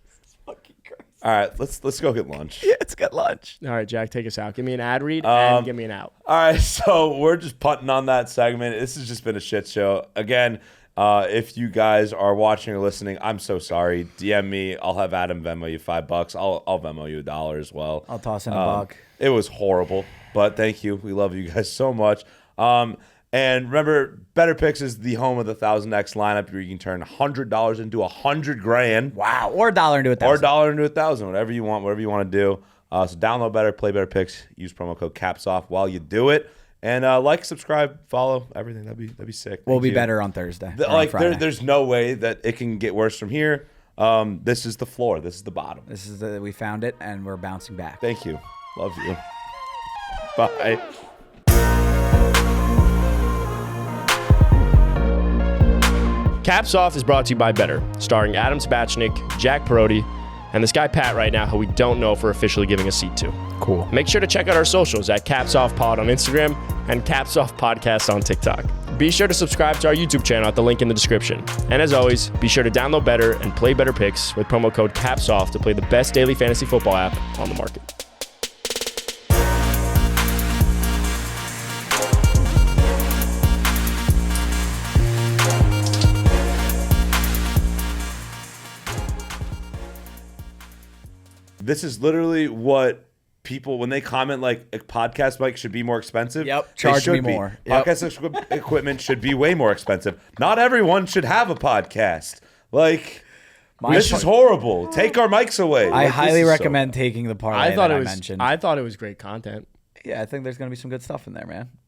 All right, let's go get lunch. Yeah, it's got lunch. All right, Jack, take us out. Give me an ad read and give me an out. All right, so we're just punting on that segment. This has just been a shit show. Again, if you guys are watching or listening, I'm so sorry. DM me. I'll have Adam Venmo you $5. I'll Venmo you $1 as well. I'll toss in a buck. It was horrible, but thank you. We love you guys so much. And remember, Better Picks is the home of the 1000X lineup where you can turn $100 into $100,000. Wow. Or $1 into $1,000. Or $1 into $1,000, whatever you want to do. So download Better, play Better Picks, use promo code CAPSOFF while you do it. And like, subscribe, follow, everything. That'd be sick. We'll be better on Thursday. There's no way that it can get worse from here. This is the floor. This is the bottom. We found it, and we're bouncing back. Thank you. Love you. Bye. Caps Off is brought to you by Better, starring Adam Spachnik, Jack Perotti, and this guy Pat right now, who we don't know if we're officially giving a seat to. Cool. Make sure to check out our socials at Caps Off Pod on Instagram and Caps Off Podcast on TikTok. Be sure to subscribe to our YouTube channel at the link in the description. And as always, be sure to download Better and play Better Picks with promo code CAPSOFF to play the best daily fantasy football app on the market. This is literally what people, when they comment like a podcast mic should be more expensive. Yep, charge me more. Yep. Podcast equipment should be way more expensive. Not everyone should have a podcast. Like, this is horrible. Take our mics away. I highly recommend taking the parlay I mentioned. I thought it was great content. Yeah, I think there's going to be some good stuff in there, man.